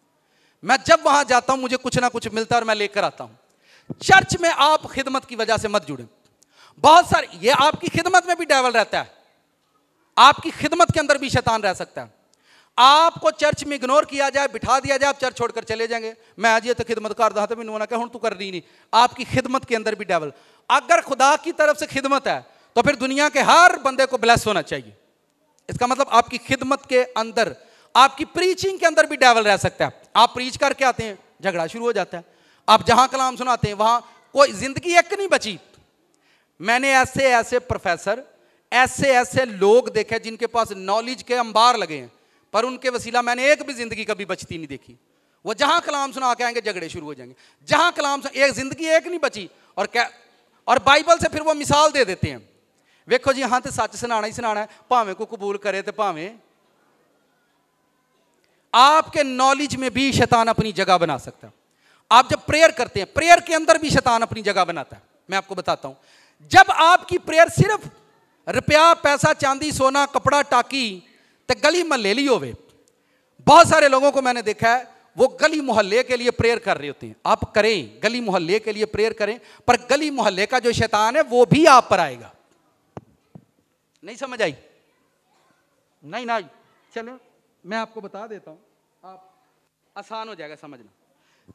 मैं जब वहां जाता हूं मुझे कुछ ना कुछ मिलता है और मैं लेकर आता हूं। चर्च में आप खिदमत की वजह से मत जुड़े। बहुत सारे, ये आपकी खिदमत में भी डेविल रहता है, आपकी खिदमत के अंदर भी शैतान रह सकता है। आपको चर्च में इग्नोर किया जाए, बिठा दिया जाए, आप चर्च छोड़कर चले जाएंगे, मैं आज ये तो खिदमत कर रहा था, मैंने ना कहा हूं तू कर रही नहीं। आपकी खिदमत के अंदर भी डेविल। अगर खुदा की तरफ से खिदमत है तो फिर दुनिया के हर बंदे को ब्लेस होना चाहिए। इसका मतलब आपकी खिदमत के अंदर, आपकी प्रीचिंग के अंदर भी डेविल रह सकता है। आप प्रीच करके आते हैं, झगड़ा शुरू हो जाता है। आप जहां कलाम सुनाते हैं वहां कोई जिंदगी एक नहीं बची। मैंने ऐसे ऐसे प्रोफेसर, ऐसे ऐसे लोग देखे जिनके पास नॉलेज के अंबार लगे हैं, पर उनके वसीला मैंने एक भी जिंदगी कभी बचती नहीं देखी। वो जहां कलाम सुना के आएंगे झगड़े शुरू हो जाएंगे, जहां कलाम सुना, एक जिंदगी एक नहीं बची। और क्या, और बाइबल से फिर वो मिसाल दे देते हैं, वेखो जी हाँ तो सच सुनाना ही सुनाना है, भावें को कबूल करे तो भावें। आपके नॉलेज में भी शैतान अपनी जगह बना सकता है। आप जब प्रेयर करते हैं, प्रेयर के अंदर भी शैतान अपनी जगह बनाता है। मैं आपको बताता हूं, जब आपकी प्रेयर सिर्फ रुपया, पैसा, चांदी, सोना, कपड़ा, टाकी ते गली मोहल्ले ली होवे, बहुत सारे लोगों को मैंने देखा है वो गली मोहल्ले के लिए प्रेयर कर रहे होते हैं। आप करें, गली मोहल्ले के लिए प्रेयर करें, पर गली मोहल्ले का जो शैतान है वो भी आप पर आएगा। नहीं समझ आई? नहीं ना, चलो मैं आपको बता देता हूं। आप आसान हो जाएगा समझना।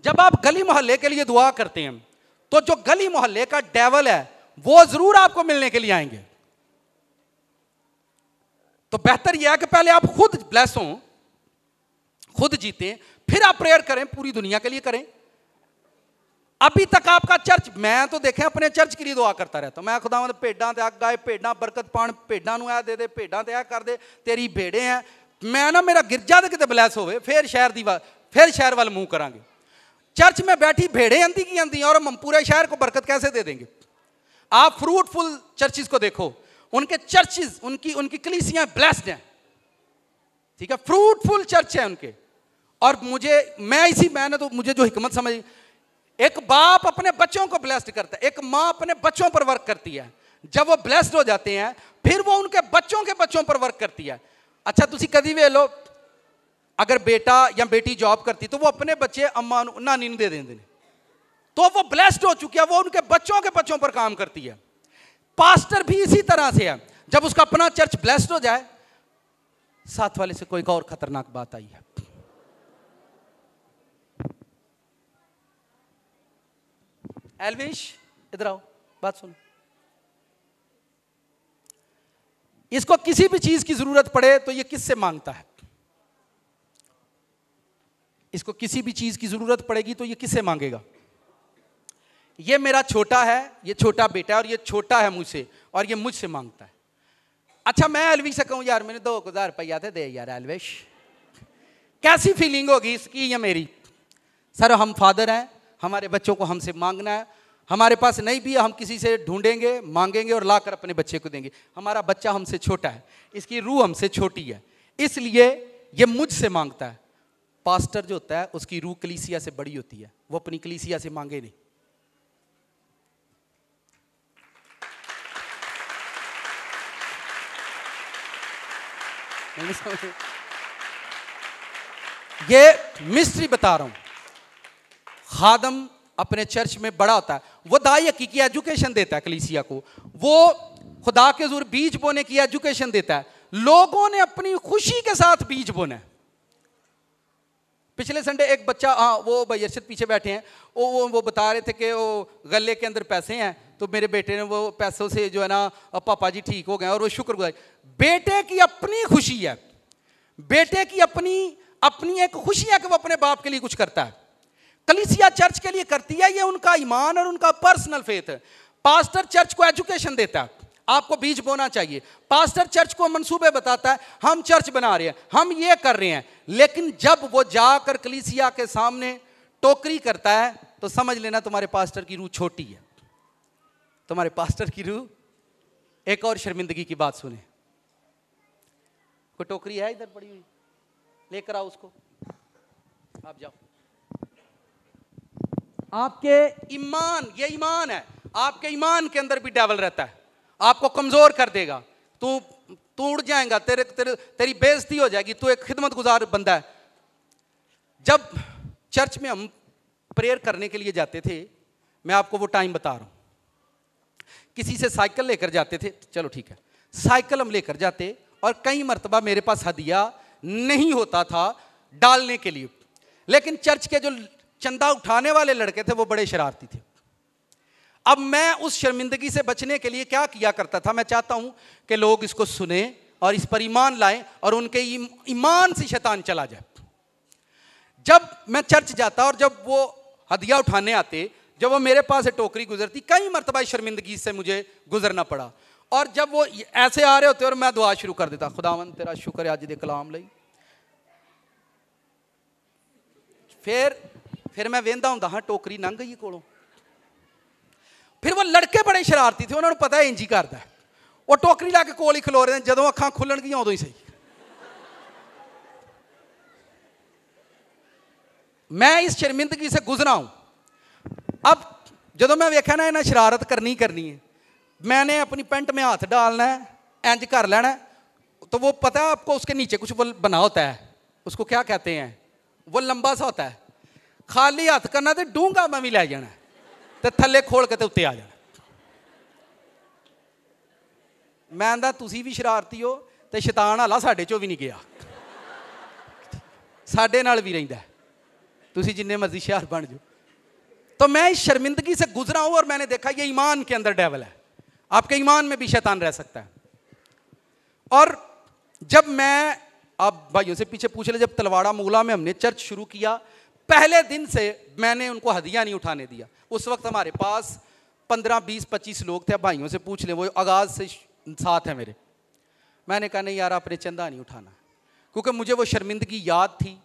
जब आप गली मोहल्ले के लिए दुआ करते हैं तो जो गली मोहल्ले का डेवल है वो जरूर आपको मिलने के लिए आएंगे। तो बेहतर यह है कि पहले आप खुद ब्लेस हों, खुद जीतें, फिर आप प्रेयर करें, पूरी दुनिया के लिए करें। अभी तक आपका चर्च, मैं तो देखें अपने चर्च के लिए दुआ करता रहता हूं, मैं खुदावंद भेडां ते अग आए, भेडां बरकत पाण, भेडां नूं ऐ दे दे, भेडां ते ऐ कर दे, तेरी भेड़े हैं। मैं ना मेरा गिरजा ते किते ब्लैस होवे, फिर शहर वाल मुंह करांगे। चर्च में बैठी भेड़े आंदी की आंदी और हम पूरे शहर को बरकत कैसे दे देंगे? आप फ्रूटफुल चर्चिस को देखो, उनके चर्चिस, उनकी कलीसियां ब्लेस्ड हैं, ठीक है, फ्रूटफुल चर्च है उनके। और मैंने तो मुझे जो हिकमत समझ, एक बाप अपने बच्चों को ब्लेस्ड करता है, एक माँ अपने बच्चों पर वर्क करती है। जब वो ब्लेस्ड हो जाते हैं फिर वो उनके बच्चों के बच्चों पर वर्क करती है। अच्छा तुसी कदी वे लो, अगर बेटा या बेटी जॉब करती तो वो अपने बच्चे अम्मा नानी नूं दे देंदे ने, तो वो ब्लेस्ड हो चुकी है, वो उनके बच्चों के बच्चों पर काम करती है। पास्टर भी इसी तरह से है, जब उसका अपना चर्च ब्लेस्ड हो जाए, साथ वाले से कोई और खतरनाक बात आई है। एल्विश इधर आओ, बात सुनो। इसको किसी भी चीज की जरूरत पड़े तो ये किससे मांगता है? इसको किसी भी चीज की जरूरत पड़ेगी तो ये किससे मांगेगा? ये मेरा छोटा है, ये छोटा बेटा है और ये छोटा है मुझसे और ये मुझसे मांगता है। अच्छा मैं एल्विश से कहूं यार मैंने 2000 रुपया दे यार एल्विश, कैसी फीलिंग होगी इसकी या मेरी? सर हम फादर हैं, हमारे बच्चों को हमसे मांगना है, हमारे पास नहीं भी है, हम किसी से ढूंढेंगे, मांगेंगे और लाकर अपने बच्चे को देंगे। हमारा बच्चा हमसे छोटा है, इसकी रूह हमसे छोटी है, इसलिए ये मुझसे मांगता है। पास्टर जो होता है उसकी रूह कलीसिया से बड़ी होती है, वो अपनी कलीसिया से मांगे नहीं। ये मिस्ट्री बता रहा हूं। खादम अपने चर्च में बड़ा होता है, वो दाई हकीकी एजुकेशन देता है कलीसिया को, वो खुदा के हुजूर बीज बोने की एजुकेशन देता है। लोगों ने अपनी खुशी के साथ बीज बोना है। पिछले संडे एक बच्चा, वो भाई अरशद पीछे बैठे हैं, वो बता रहे थे कि वो गले के अंदर पैसे हैं, तो मेरे बेटे ने वो पैसों से जो है ना पापा जी ठीक हो गए और वो शुक्रगुजार। बेटे की अपनी खुशी है, बेटे की अपनी एक खुशी है कि वो अपने बाप के लिए कुछ करता है। कलीसिया चर्च के लिए करती है, ये उनका ईमान और उनका पर्सनल फेथ है। पास्टर चर्च को एजुकेशन देता है, आपको बीज बोना चाहिए। पास्टर चर्च को मंसूबे बताता है, हम चर्च बना रहे हैं, हम ये कर रहे हैं। लेकिन जब वो जाकर कलीसिया के सामने टोकरी करता है तो समझ लेना तुम्हारे पास्टर की रूह छोटी है, तुम्हारे पास्टर की रूह। एक और शर्मिंदगी की बात सुने, कोई टोकरी है इधर पड़ी हुई, लेकर आओ उसको, आप जाओ। आपके ईमान, ये ईमान है, आपके ईमान के अंदर भी डेविल रहता है, आपको कमजोर कर देगा, तू उड़ जाएगा, तेरी बेइज्जती हो जाएगी, तू एक खिदमत गुजार बंदा है। जब चर्च में हम प्रेयर करने के लिए जाते थे, मैं आपको वो टाइम बता रहा हूं, किसी से साइकिल लेकर जाते थे, चलो ठीक है, साइकिल हम लेकर जाते और कई मर्तबा मेरे पास हदिया नहीं होता था डालने के लिए, लेकिन चर्च के जो चंदा उठाने वाले लड़के थे वो बड़े शरारती थे। अब मैं उस शर्मिंदगी से बचने के लिए क्या किया करता था, मैं चाहता हूं कि लोग इसको सुने और इस पर ईमान लाएं और उनके ईमान से शैतान चला जाए। जब मैं चर्च जाता और जब वो हदिया उठाने आते, जब वो मेरे पास से टोकरी गुजरती, कई मरतबा शर्मिंदगी से मुझे गुजरना पड़ा। और जब वो ऐसे आ रहे होते और मैं दुआ शुरू कर देता, खुदावन तेरा शुक्र है अज दे कलाम लई। फिर मैं वेंदा हुंदा हां टोकरी लंघ गई कोलों। फिर वो लड़के बड़े शरारती थे, उन्होंने पता है इंजी करदा है, वो टोकरी लैके कोल ही खलो रहे हैं, जदों अखां खुलणगियां उदों ही सही। मैं इस शर्मिंदगी से गुजरा हूं। अब जदों मैं वेख्या ना इन्हें शरारत करनी है, मैंने अपनी पेंट में हाथ डालना है, इंज कर लेना है, तो वो पता है आपको उसके नीचे कुछ वो बना होता है, उसको क्या कहते हैं, वो लंबा सा होता है, खाली हाथ करना तो डूंगा मैं भी लै जाना तो थले खोल के उत्ते आ जाना। मैं आंदा तुसी भी शरारती हो तो शैतान हाला साडे चों भी नहीं गया, साडे नाल भी रहिंदा है। तुसी जिन्ने मर्जी शहर बन जाओ। तो मैं इस शर्मिंदगी से गुजरा हूं और मैंने देखा ये ईमान के अंदर डेवल है, आपके ईमान में भी शैतान रह सकता है। और जब मैं, आप भाइयों से पीछे पूछ ले, जब तलवाड़ा मुगला में हमने चर्च शुरू किया, पहले दिन से मैंने उनको हदिया नहीं उठाने दिया। उस वक्त हमारे पास 15, 20, 25 लोग थे। भाइयों से पूछ ले, वो आगाज से साथ है मेरे। मैंने कहा नहीं यार, आपने चंदा नहीं उठाना, क्योंकि मुझे वो शर्मिंदगी याद थी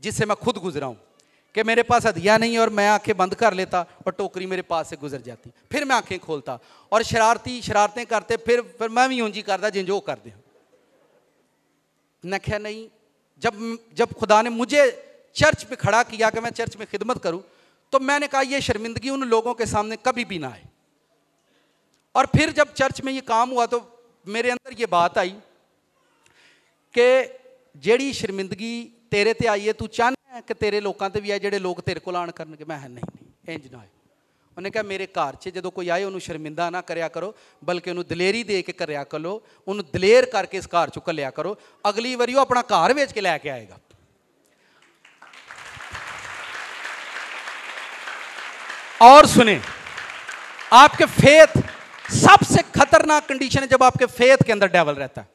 जिससे मैं खुद गुजरा हूं कि मेरे पास हदिया नहीं है और मैं आंखें बंद कर लेता और टोकरी मेरे पास से गुजर जाती। फिर मैं आंखें खोलता और शरारतें करते, फिर मैं भी यूंजी करता जिन जो कर दे। मैं क्या नहीं, जब खुदा ने मुझे चर्च पे खड़ा किया कि मैं चर्च में खिदमत करूं, तो मैंने कहा ये शर्मिंदगी उन लोगों के सामने कभी भी ना आए। और फिर जब चर्च में ये काम हुआ तो मेरे अंदर ये बात आई कि जेड़ी शर्मिंदगी तेरे ते आई है, तू चाहना है कि तेरे लोगों ते भी आए जेडे लोग तेरे को आन करनगे? मैं नहीं इंज ना होए। उन्हें कहा मेरे घर च जो कोई आए उन्होंने शर्मिंदा ना करया करो, बल्कि उन्होंने दलेरी दे के करया करो, उन्होंने दलेर करके इस घर चो घलिया करो। अगली बारी वो अपना घर बेच के लैके आएगा। और सुने, आपके फेथ, सबसे खतरनाक कंडीशन है जब आपके फेथ के अंदर डेवल रहता है।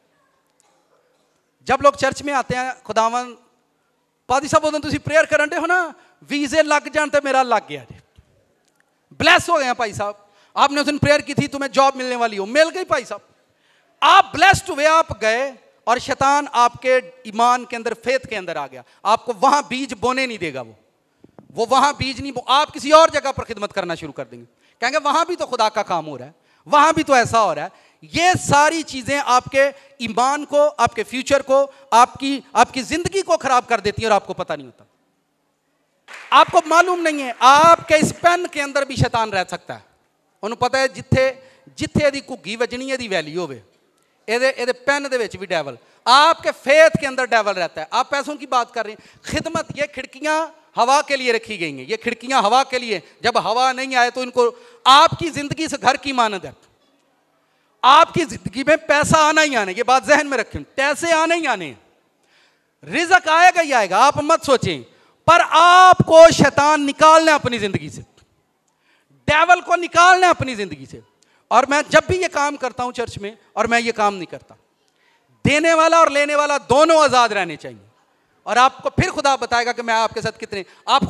जब लोग चर्च में आते हैं, खुदावन पादी साहब उदों तुसीं प्रेयर करन दे हो ना, वीजे लग जान तो मेरा लग गया जी, ब्लेस हो गए भाई साहब। आपने उस दिन प्रेयर की थी, तुम्हें जॉब मिलने वाली हो, मिल गई भाई साहब, आप ब्लेस्ड हुए, आप गए, और शैतान आपके ईमान के अंदर, फेथ के अंदर आ गया। आपको वहां बीज बोने नहीं देगा। वो वहां बीज नहीं, आप किसी और जगह पर खिदमत करना शुरू कर देंगे, कहेंगे वहां भी तो खुदा का काम हो रहा है, वहां भी तो ऐसा हो रहा है। ये सारी चीजें आपके ईमान को, आपके फ्यूचर को, आपकी जिंदगी को खराब कर देती है और आपको पता नहीं होता। आपको मालूम नहीं है आपके इस पेन के अंदर भी शैतान रह सकता है। उन्हें पता है जिथे यदि घुग्गी वजनी यदि वैल्यू होवे, ये पेन दे विच भी डेवल, आपके फेथ के अंदर डेवल रहता है। आप पैसों की बात कर रहे हैं, खिदमत, ये खिड़कियां हवा के लिए रखी गई हैं, ये खिड़कियां हवा के लिए, जब हवा नहीं आए तो इनको, आपकी जिंदगी से घर की मानद है। आपकी जिंदगी में पैसा आना ही आना, ये बात जहन में रखें, पैसे आने ही आने, रिज़्क आएगा ही आएगा, आप मत सोचें। पर आपको शैतान निकालना है अपनी जिंदगी से, डेवल को निकालना है अपनी जिंदगी से। और मैं जब भी ये काम करता हूं चर्च में, और मैं ये काम नहीं करता, देने वाला और लेने वाला दोनों आजाद रहने चाहिए। और आपको फिर खुदा बताएगा कि मैं आपके साथ कितने, आप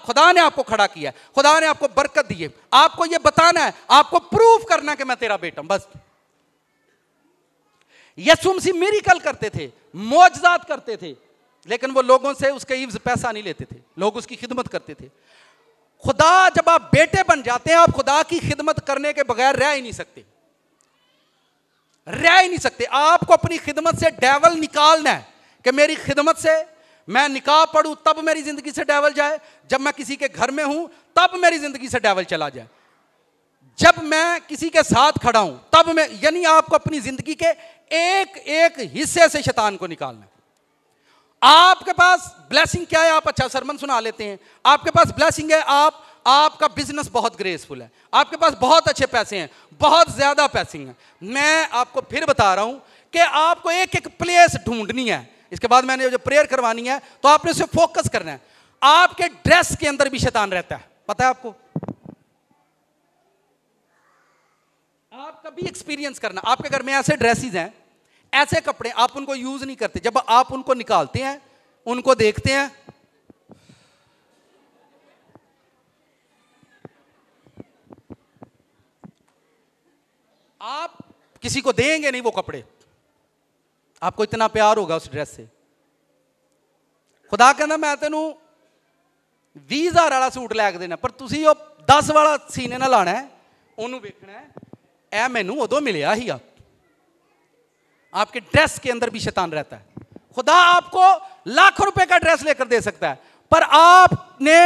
खुदा ने आपको खड़ा किया, खुदा ने आपको बरकत दी है, आपको ये बताना है, आपको प्रूफ करना है कि मैं तेरा बेटा हूं, बस। यीशु मसीह मिरेकल करते थे, मौजज़ात करते थे, लेकिन वो लोगों से उसके इव्ज़ पैसा नहीं लेते थे, लोग उसकी खिदमत करते थे। खुदा, जब आप बेटे बन जाते हैं, आप खुदा की खिदमत करने के बगैर रह ही नहीं सकते, रह ही नहीं सकते। आपको अपनी खिदमत से डेवल निकालना है कि मेरी खिदमत से मैं निकाह पढ़ूं तब मेरी जिंदगी से डेवल जाए, जब मैं किसी के घर में हूं तब मेरी जिंदगी से डेवल चला जाए, जब मैं किसी के साथ खड़ा हूं तब मैं, यानी आपको अपनी जिंदगी के एक एक हिस्से से शैतान को निकालना है। आपके पास ब्लेसिंग क्या है? आप अच्छा सरमन सुना लेते हैं, आपके पास ब्लेसिंग है, आपका बिजनेस बहुत ग्रेसफुल है, आपके पास बहुत अच्छे पैसे हैं, बहुत ज्यादा पैसे हैं। मैं आपको फिर बता रहा हूं कि आपको एक एक प्लेस ढूंढनी है। इसके बाद मैंने जो प्रेयर करवानी है तो आपने उसे फोकस करना है। आपके ड्रेस के अंदर भी शैतान रहता है, पता है आपको? आप कभी एक्सपीरियंस करना, आपके घर में ऐसे ड्रेसेस हैं, ऐसे कपड़े, आप उनको यूज नहीं करते, जब आप उनको निकालते हैं, उनको देखते हैं, आप किसी को देंगे नहीं वो कपड़े, आपको इतना प्यार होगा उस ड्रेस से। खुदा कहना मैं तेनू 20,000 वाला सूट लैके देना, पर तुसी वो 10 वाला सीने ना लाना है, उन्होंने देखना है ए मैनू उदों मिलिया ही। आपके ड्रेस के अंदर भी शैतान रहता है। खुदा आपको लाखों रुपए का ड्रेस लेकर दे सकता है, पर आपने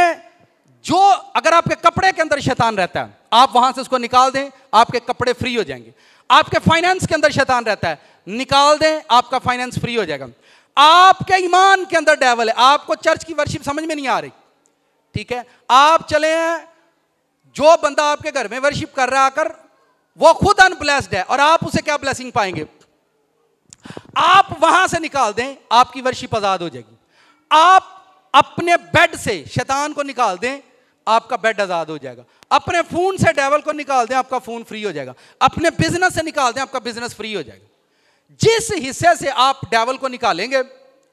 जो, अगर आपके कपड़े के अंदर शैतान रहता है, आप वहां से उसको निकाल दें, आपके कपड़े फ्री हो जाएंगे। आपके फाइनेंस के अंदर शैतान रहता है, निकाल दें, आपका फाइनेंस फ्री हो जाएगा। आपके ईमान के अंदर डेवल है, आपको चर्च की वर्शिप समझ में नहीं आ रही, ठीक है, आप चले हैं, जो बंदा आपके घर में वर्शिप कर रहा है आकर, वो खुद अनब्लेस्ड है, और आप उसे क्या ब्लेसिंग पाएंगे? आप वहां से निकाल दें, आपकी वर्शिप आजाद हो जाएगी। आप अपने बेड से शैतान को निकाल दें, आपका बेड आजाद हो जाएगा। अपने फोन से डेविल को निकाल दें, आपका फोन फ्री हो जाएगा। अपने बिजनेस से निकाल दें, आपका बिजनेस फ्री हो जाएगा। जिस हिस्से से आप डेविल को निकालेंगे,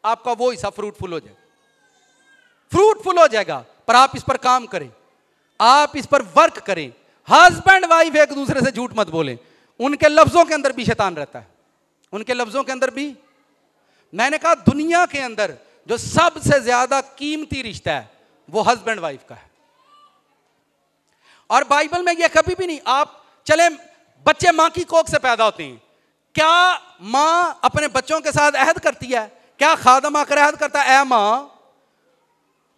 आपका वो हिस्सा फ्रूटफुल हो जाएगा, फ्रूटफुल हो जाएगा। पर आप इस पर काम करें, आप इस पर वर्क करें। हस्बैंड वाइफ एक दूसरे से झूठ मत बोलें। उनके लफ्जों के अंदर भी शैतान रहता है, उनके लफ्जों के अंदर भी। मैंने कहा दुनिया के अंदर जो सबसे ज्यादा कीमती रिश्ता है वो हस्बैंड वाइफ का है। और बाइबल में यह कभी भी नहीं, आप चले बच्चे मां की कोख से पैदा होते हैं, क्या मां अपने बच्चों के साथ अहद करती है? क्या खादम आकर अहद करता है, ऐ मां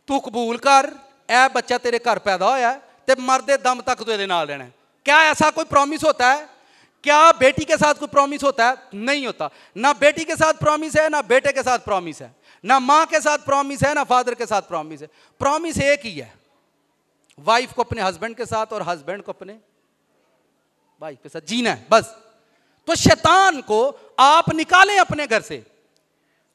तू कबूल कर, ऐ बच्चा तेरे घर पैदा होया ते मरदे दम तक तेरे नाल रहना है? क्या ऐसा कोई प्रॉमिस होता है? क्या बेटी के साथ कोई प्रॉमिस होता है? नहीं होता। ना बेटी के साथ प्रॉमिस है, ना बेटे के साथ प्रॉमिस है, ना मां के साथ प्रॉमिस है, ना फादर के साथ प्रॉमिस है। प्रॉमिस एक ही है, वाइफ को अपने हस्बैंड के साथ और हस्बैंड को अपने वाइफ के साथ जीना है, बस। तो शैतान को आप निकालें अपने घर से।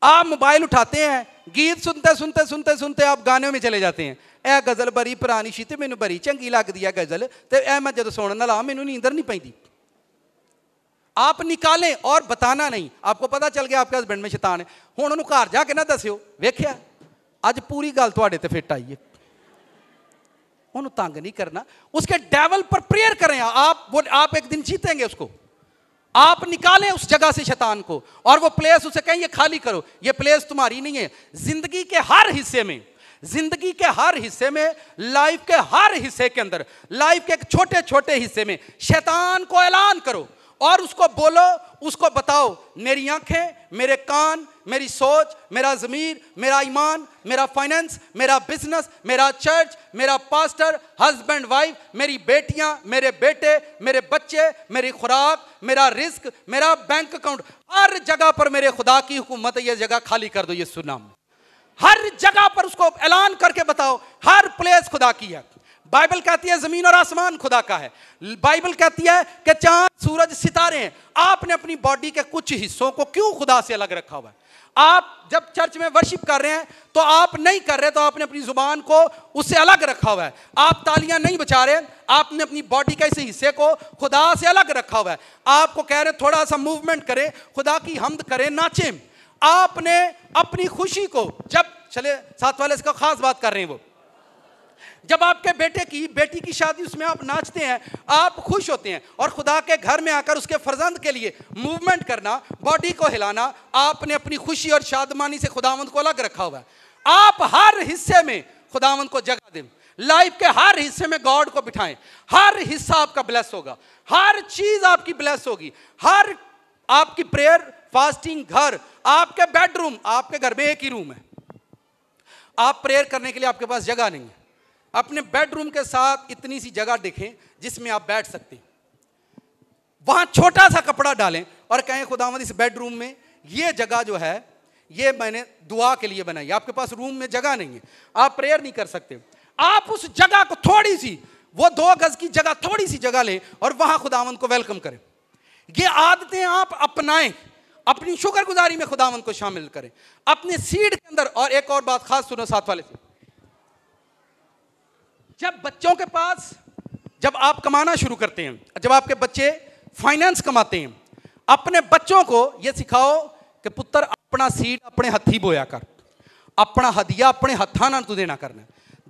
आप मोबाइल उठाते हैं, गीत सुनते सुनते सुनते सुनते आप गाने में चले जाते हैं। ए गजल बड़ी पुरानी सी ते मैनू बड़ी चंगी लगदी है गजल, ते ए मैं जदों सुनन ला मैनू नींदर नहीं पैंदी। आप निकालें और बताना नहीं। आपको पता चल गया आपके हस्बैंड में शैतान है, हुण उहनूं घर जाके ना दस्सिओ वेख्या अज पूरी गल तुहाडे ते फिट आई है। उन्हें तंग नहीं करना, उसके डेविल पर प्रेयर करें। आप एक दिन जीतेंगे उसको। आप निकालें उस जगह से शैतान को, और वो प्लेस उसे कहें ये खाली करो, ये प्लेस तुम्हारी नहीं है। जिंदगी के हर हिस्से में, जिंदगी के हर हिस्से में, लाइफ के हर हिस्से के अंदर, लाइफ के एक छोटे छोटे हिस्से में शैतान को ऐलान करो और उसको बोलो, उसको बताओ, मेरी आंखें, मेरे कान, मेरी सोच, मेरा ज़मीर, मेरा ईमान, मेरा फाइनेंस, मेरा बिजनेस, मेरा चर्च, मेरा पास्टर, हस्बैंड वाइफ, मेरी बेटियां, मेरे बेटे, मेरे बच्चे, मेरी खुराक, मेरा रिस्क, मेरा बैंक अकाउंट, हर जगह पर मेरे खुदा की हुकूमत है। ये जगह खाली कर दो यीशु नाम में। हर जगह पर उसको ऐलान करके बताओ, हर प्लेस खुदा की है। बाइबल कहती है जमीन और आसमान खुदा का है। बाइबल कहती है कि चांद, सूरज, सितारे हैं। आपने अपनी बॉडी के कुछ हिस्सों को क्यों खुदा से अलग रखा हुआ है? आप जब चर्च में वर्शिप कर रहे हैं तो आप नहीं कर रहे, तो आपने अपनी जुबान को उससे अलग रखा हुआ है। आप तालियां नहीं बजा रहे, आपने अपनी बॉडी के इस हिस्से को खुदा से अलग रखा हुआ है। आपको कह रहे थोड़ा सा मूवमेंट करें, खुदा की हमद करें, नाचें। आपने अपनी खुशी को, जब चले साथ वाले इसका खास बात कर रहे हैं, वो जब आपके बेटी की शादी, उसमें आप नाचते हैं, आप खुश होते हैं, और खुदा के घर में आकर उसके फर्जंद के लिए मूवमेंट करना, बॉडी को हिलाना, आपने अपनी खुशी और शादमानी से खुदावंद को अलग रखा हुआ है। आप हर हिस्से में खुदावंद को जगह दें, लाइफ के हर हिस्से में गॉड को बिठाएं। हर हिस्सा आपका ब्लेस होगा, हर चीज आपकी ब्लेस होगी। हर आपकी प्रेयर, फास्टिंग, घर, आपके बेडरूम, आपके घर में एक ही रूम है, आप प्रेयर करने के लिए आपके पास जगह नहीं है। अपने बेडरूम के साथ इतनी सी जगह देखें जिसमें आप बैठ सकते हैं, वहां छोटा सा कपड़ा डालें और कहें खुदावंद इस बेडरूम में ये जगह जो है ये मैंने दुआ के लिए बनाई। आपके पास रूम में जगह नहीं है, आप प्रेयर नहीं कर सकते, आप उस जगह को थोड़ी सी, वो 2 गज की जगह, थोड़ी सी जगह लें और वहां खुदावंद को वेलकम करें। ये आदतें आप अपनाएं, अपनी शुक्रगुजारी में खुदावंद को शामिल करें, अपने सीड के अंदर। और एक और बात खास सुनो साथ वाले से, जब बच्चों के पास, जब आप कमाना शुरू करते हैं, जब आपके बच्चे फाइनेंस कमाते हैं, अपने बच्चों को यह सिखाओ कि पुत्र अपना सीड अपने हथी बोया कर, अपना हदिया अपने हथा ना तू देना करना।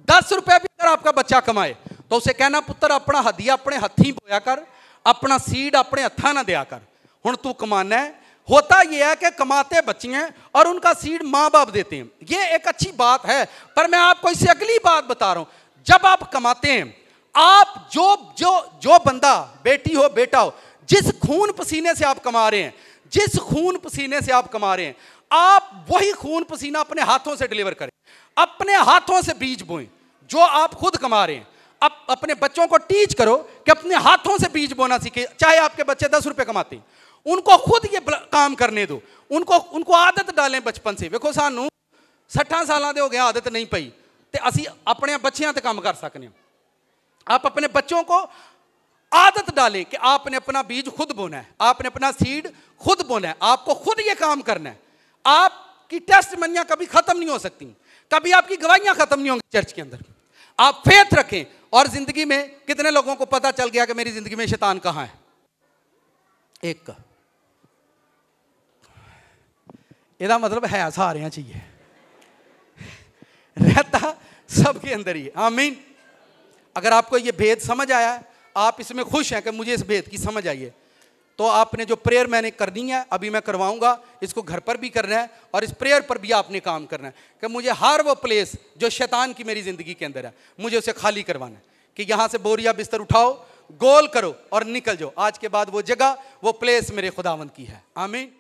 10 रुपए भी अगर आपका बच्चा कमाए तो उसे कहना पुत्र अपना हदिया अपने हथी बोया कर, अपना सीड अपने हथा ना दिया कर, हुण तू कमाना है। होता यह है कि कमाते बच्चे हैं और उनका सीड माँ बाप देते हैं, ये एक अच्छी बात है। पर मैं आपको इससे अगली बात बता रहा हूं, जब आप कमाते हैं, आप जो बंदा, बेटी हो बेटा हो, जिस खून पसीने से आप कमा रहे हैं, जिस खून पसीने से आप कमा रहे हैं, आप वही खून पसीना अपने हाथों से डिलीवर करें, अपने हाथों से बीज बोएं जो आप खुद कमा रहे हैं। अब अपने बच्चों को टीच करो कि अपने हाथों से बीज बोना सीखे। चाहे आपके बच्चे 10 रुपए कमाते हैं, उनको खुद ये काम करने दो, उनको आदत डालें बचपन से। देखो सानू 60 साल के हो गए, आदत नहीं पई, तो असी अपने बच्चों ते काम कर सकते हैं। आप अपने बच्चों को आदत डालें कि आपने अपना बीज खुद बोना है, आपने अपना सीड खुद बोना है, आपको खुद ये काम करना है। आपकी टेस्ट मनियां कभी खत्म नहीं हो सकती, कभी आपकी गवाहियां खत्म नहीं होंगी चर्च के अंदर। आप फेथ रखें। और जिंदगी में कितने लोगों को पता चल गया कि मेरी जिंदगी में शैतान कहां है? एक का ਇਹਦਾ मतलब है सारे चाहिए, रहता सबके अंदर ही है। आमीन। अगर आपको ये भेद समझ आया है, आप इसमें खुश हैं कि मुझे इस भेद की समझ आई है, तो आपने जो प्रेयर मैंने करनी है, अभी मैं करवाऊंगा, इसको घर पर भी करना है और इस प्रेयर पर भी आपने काम करना है कि मुझे हर वो प्लेस जो शैतान की मेरी जिंदगी के अंदर है, मुझे उसे खाली करवाना है। कि यहां से बोरिया बिस्तर उठाओ, गोल करो और निकल जाओ। आज के बाद वो जगह, वो प्लेस मेरे खुदावंद की है। आमीन।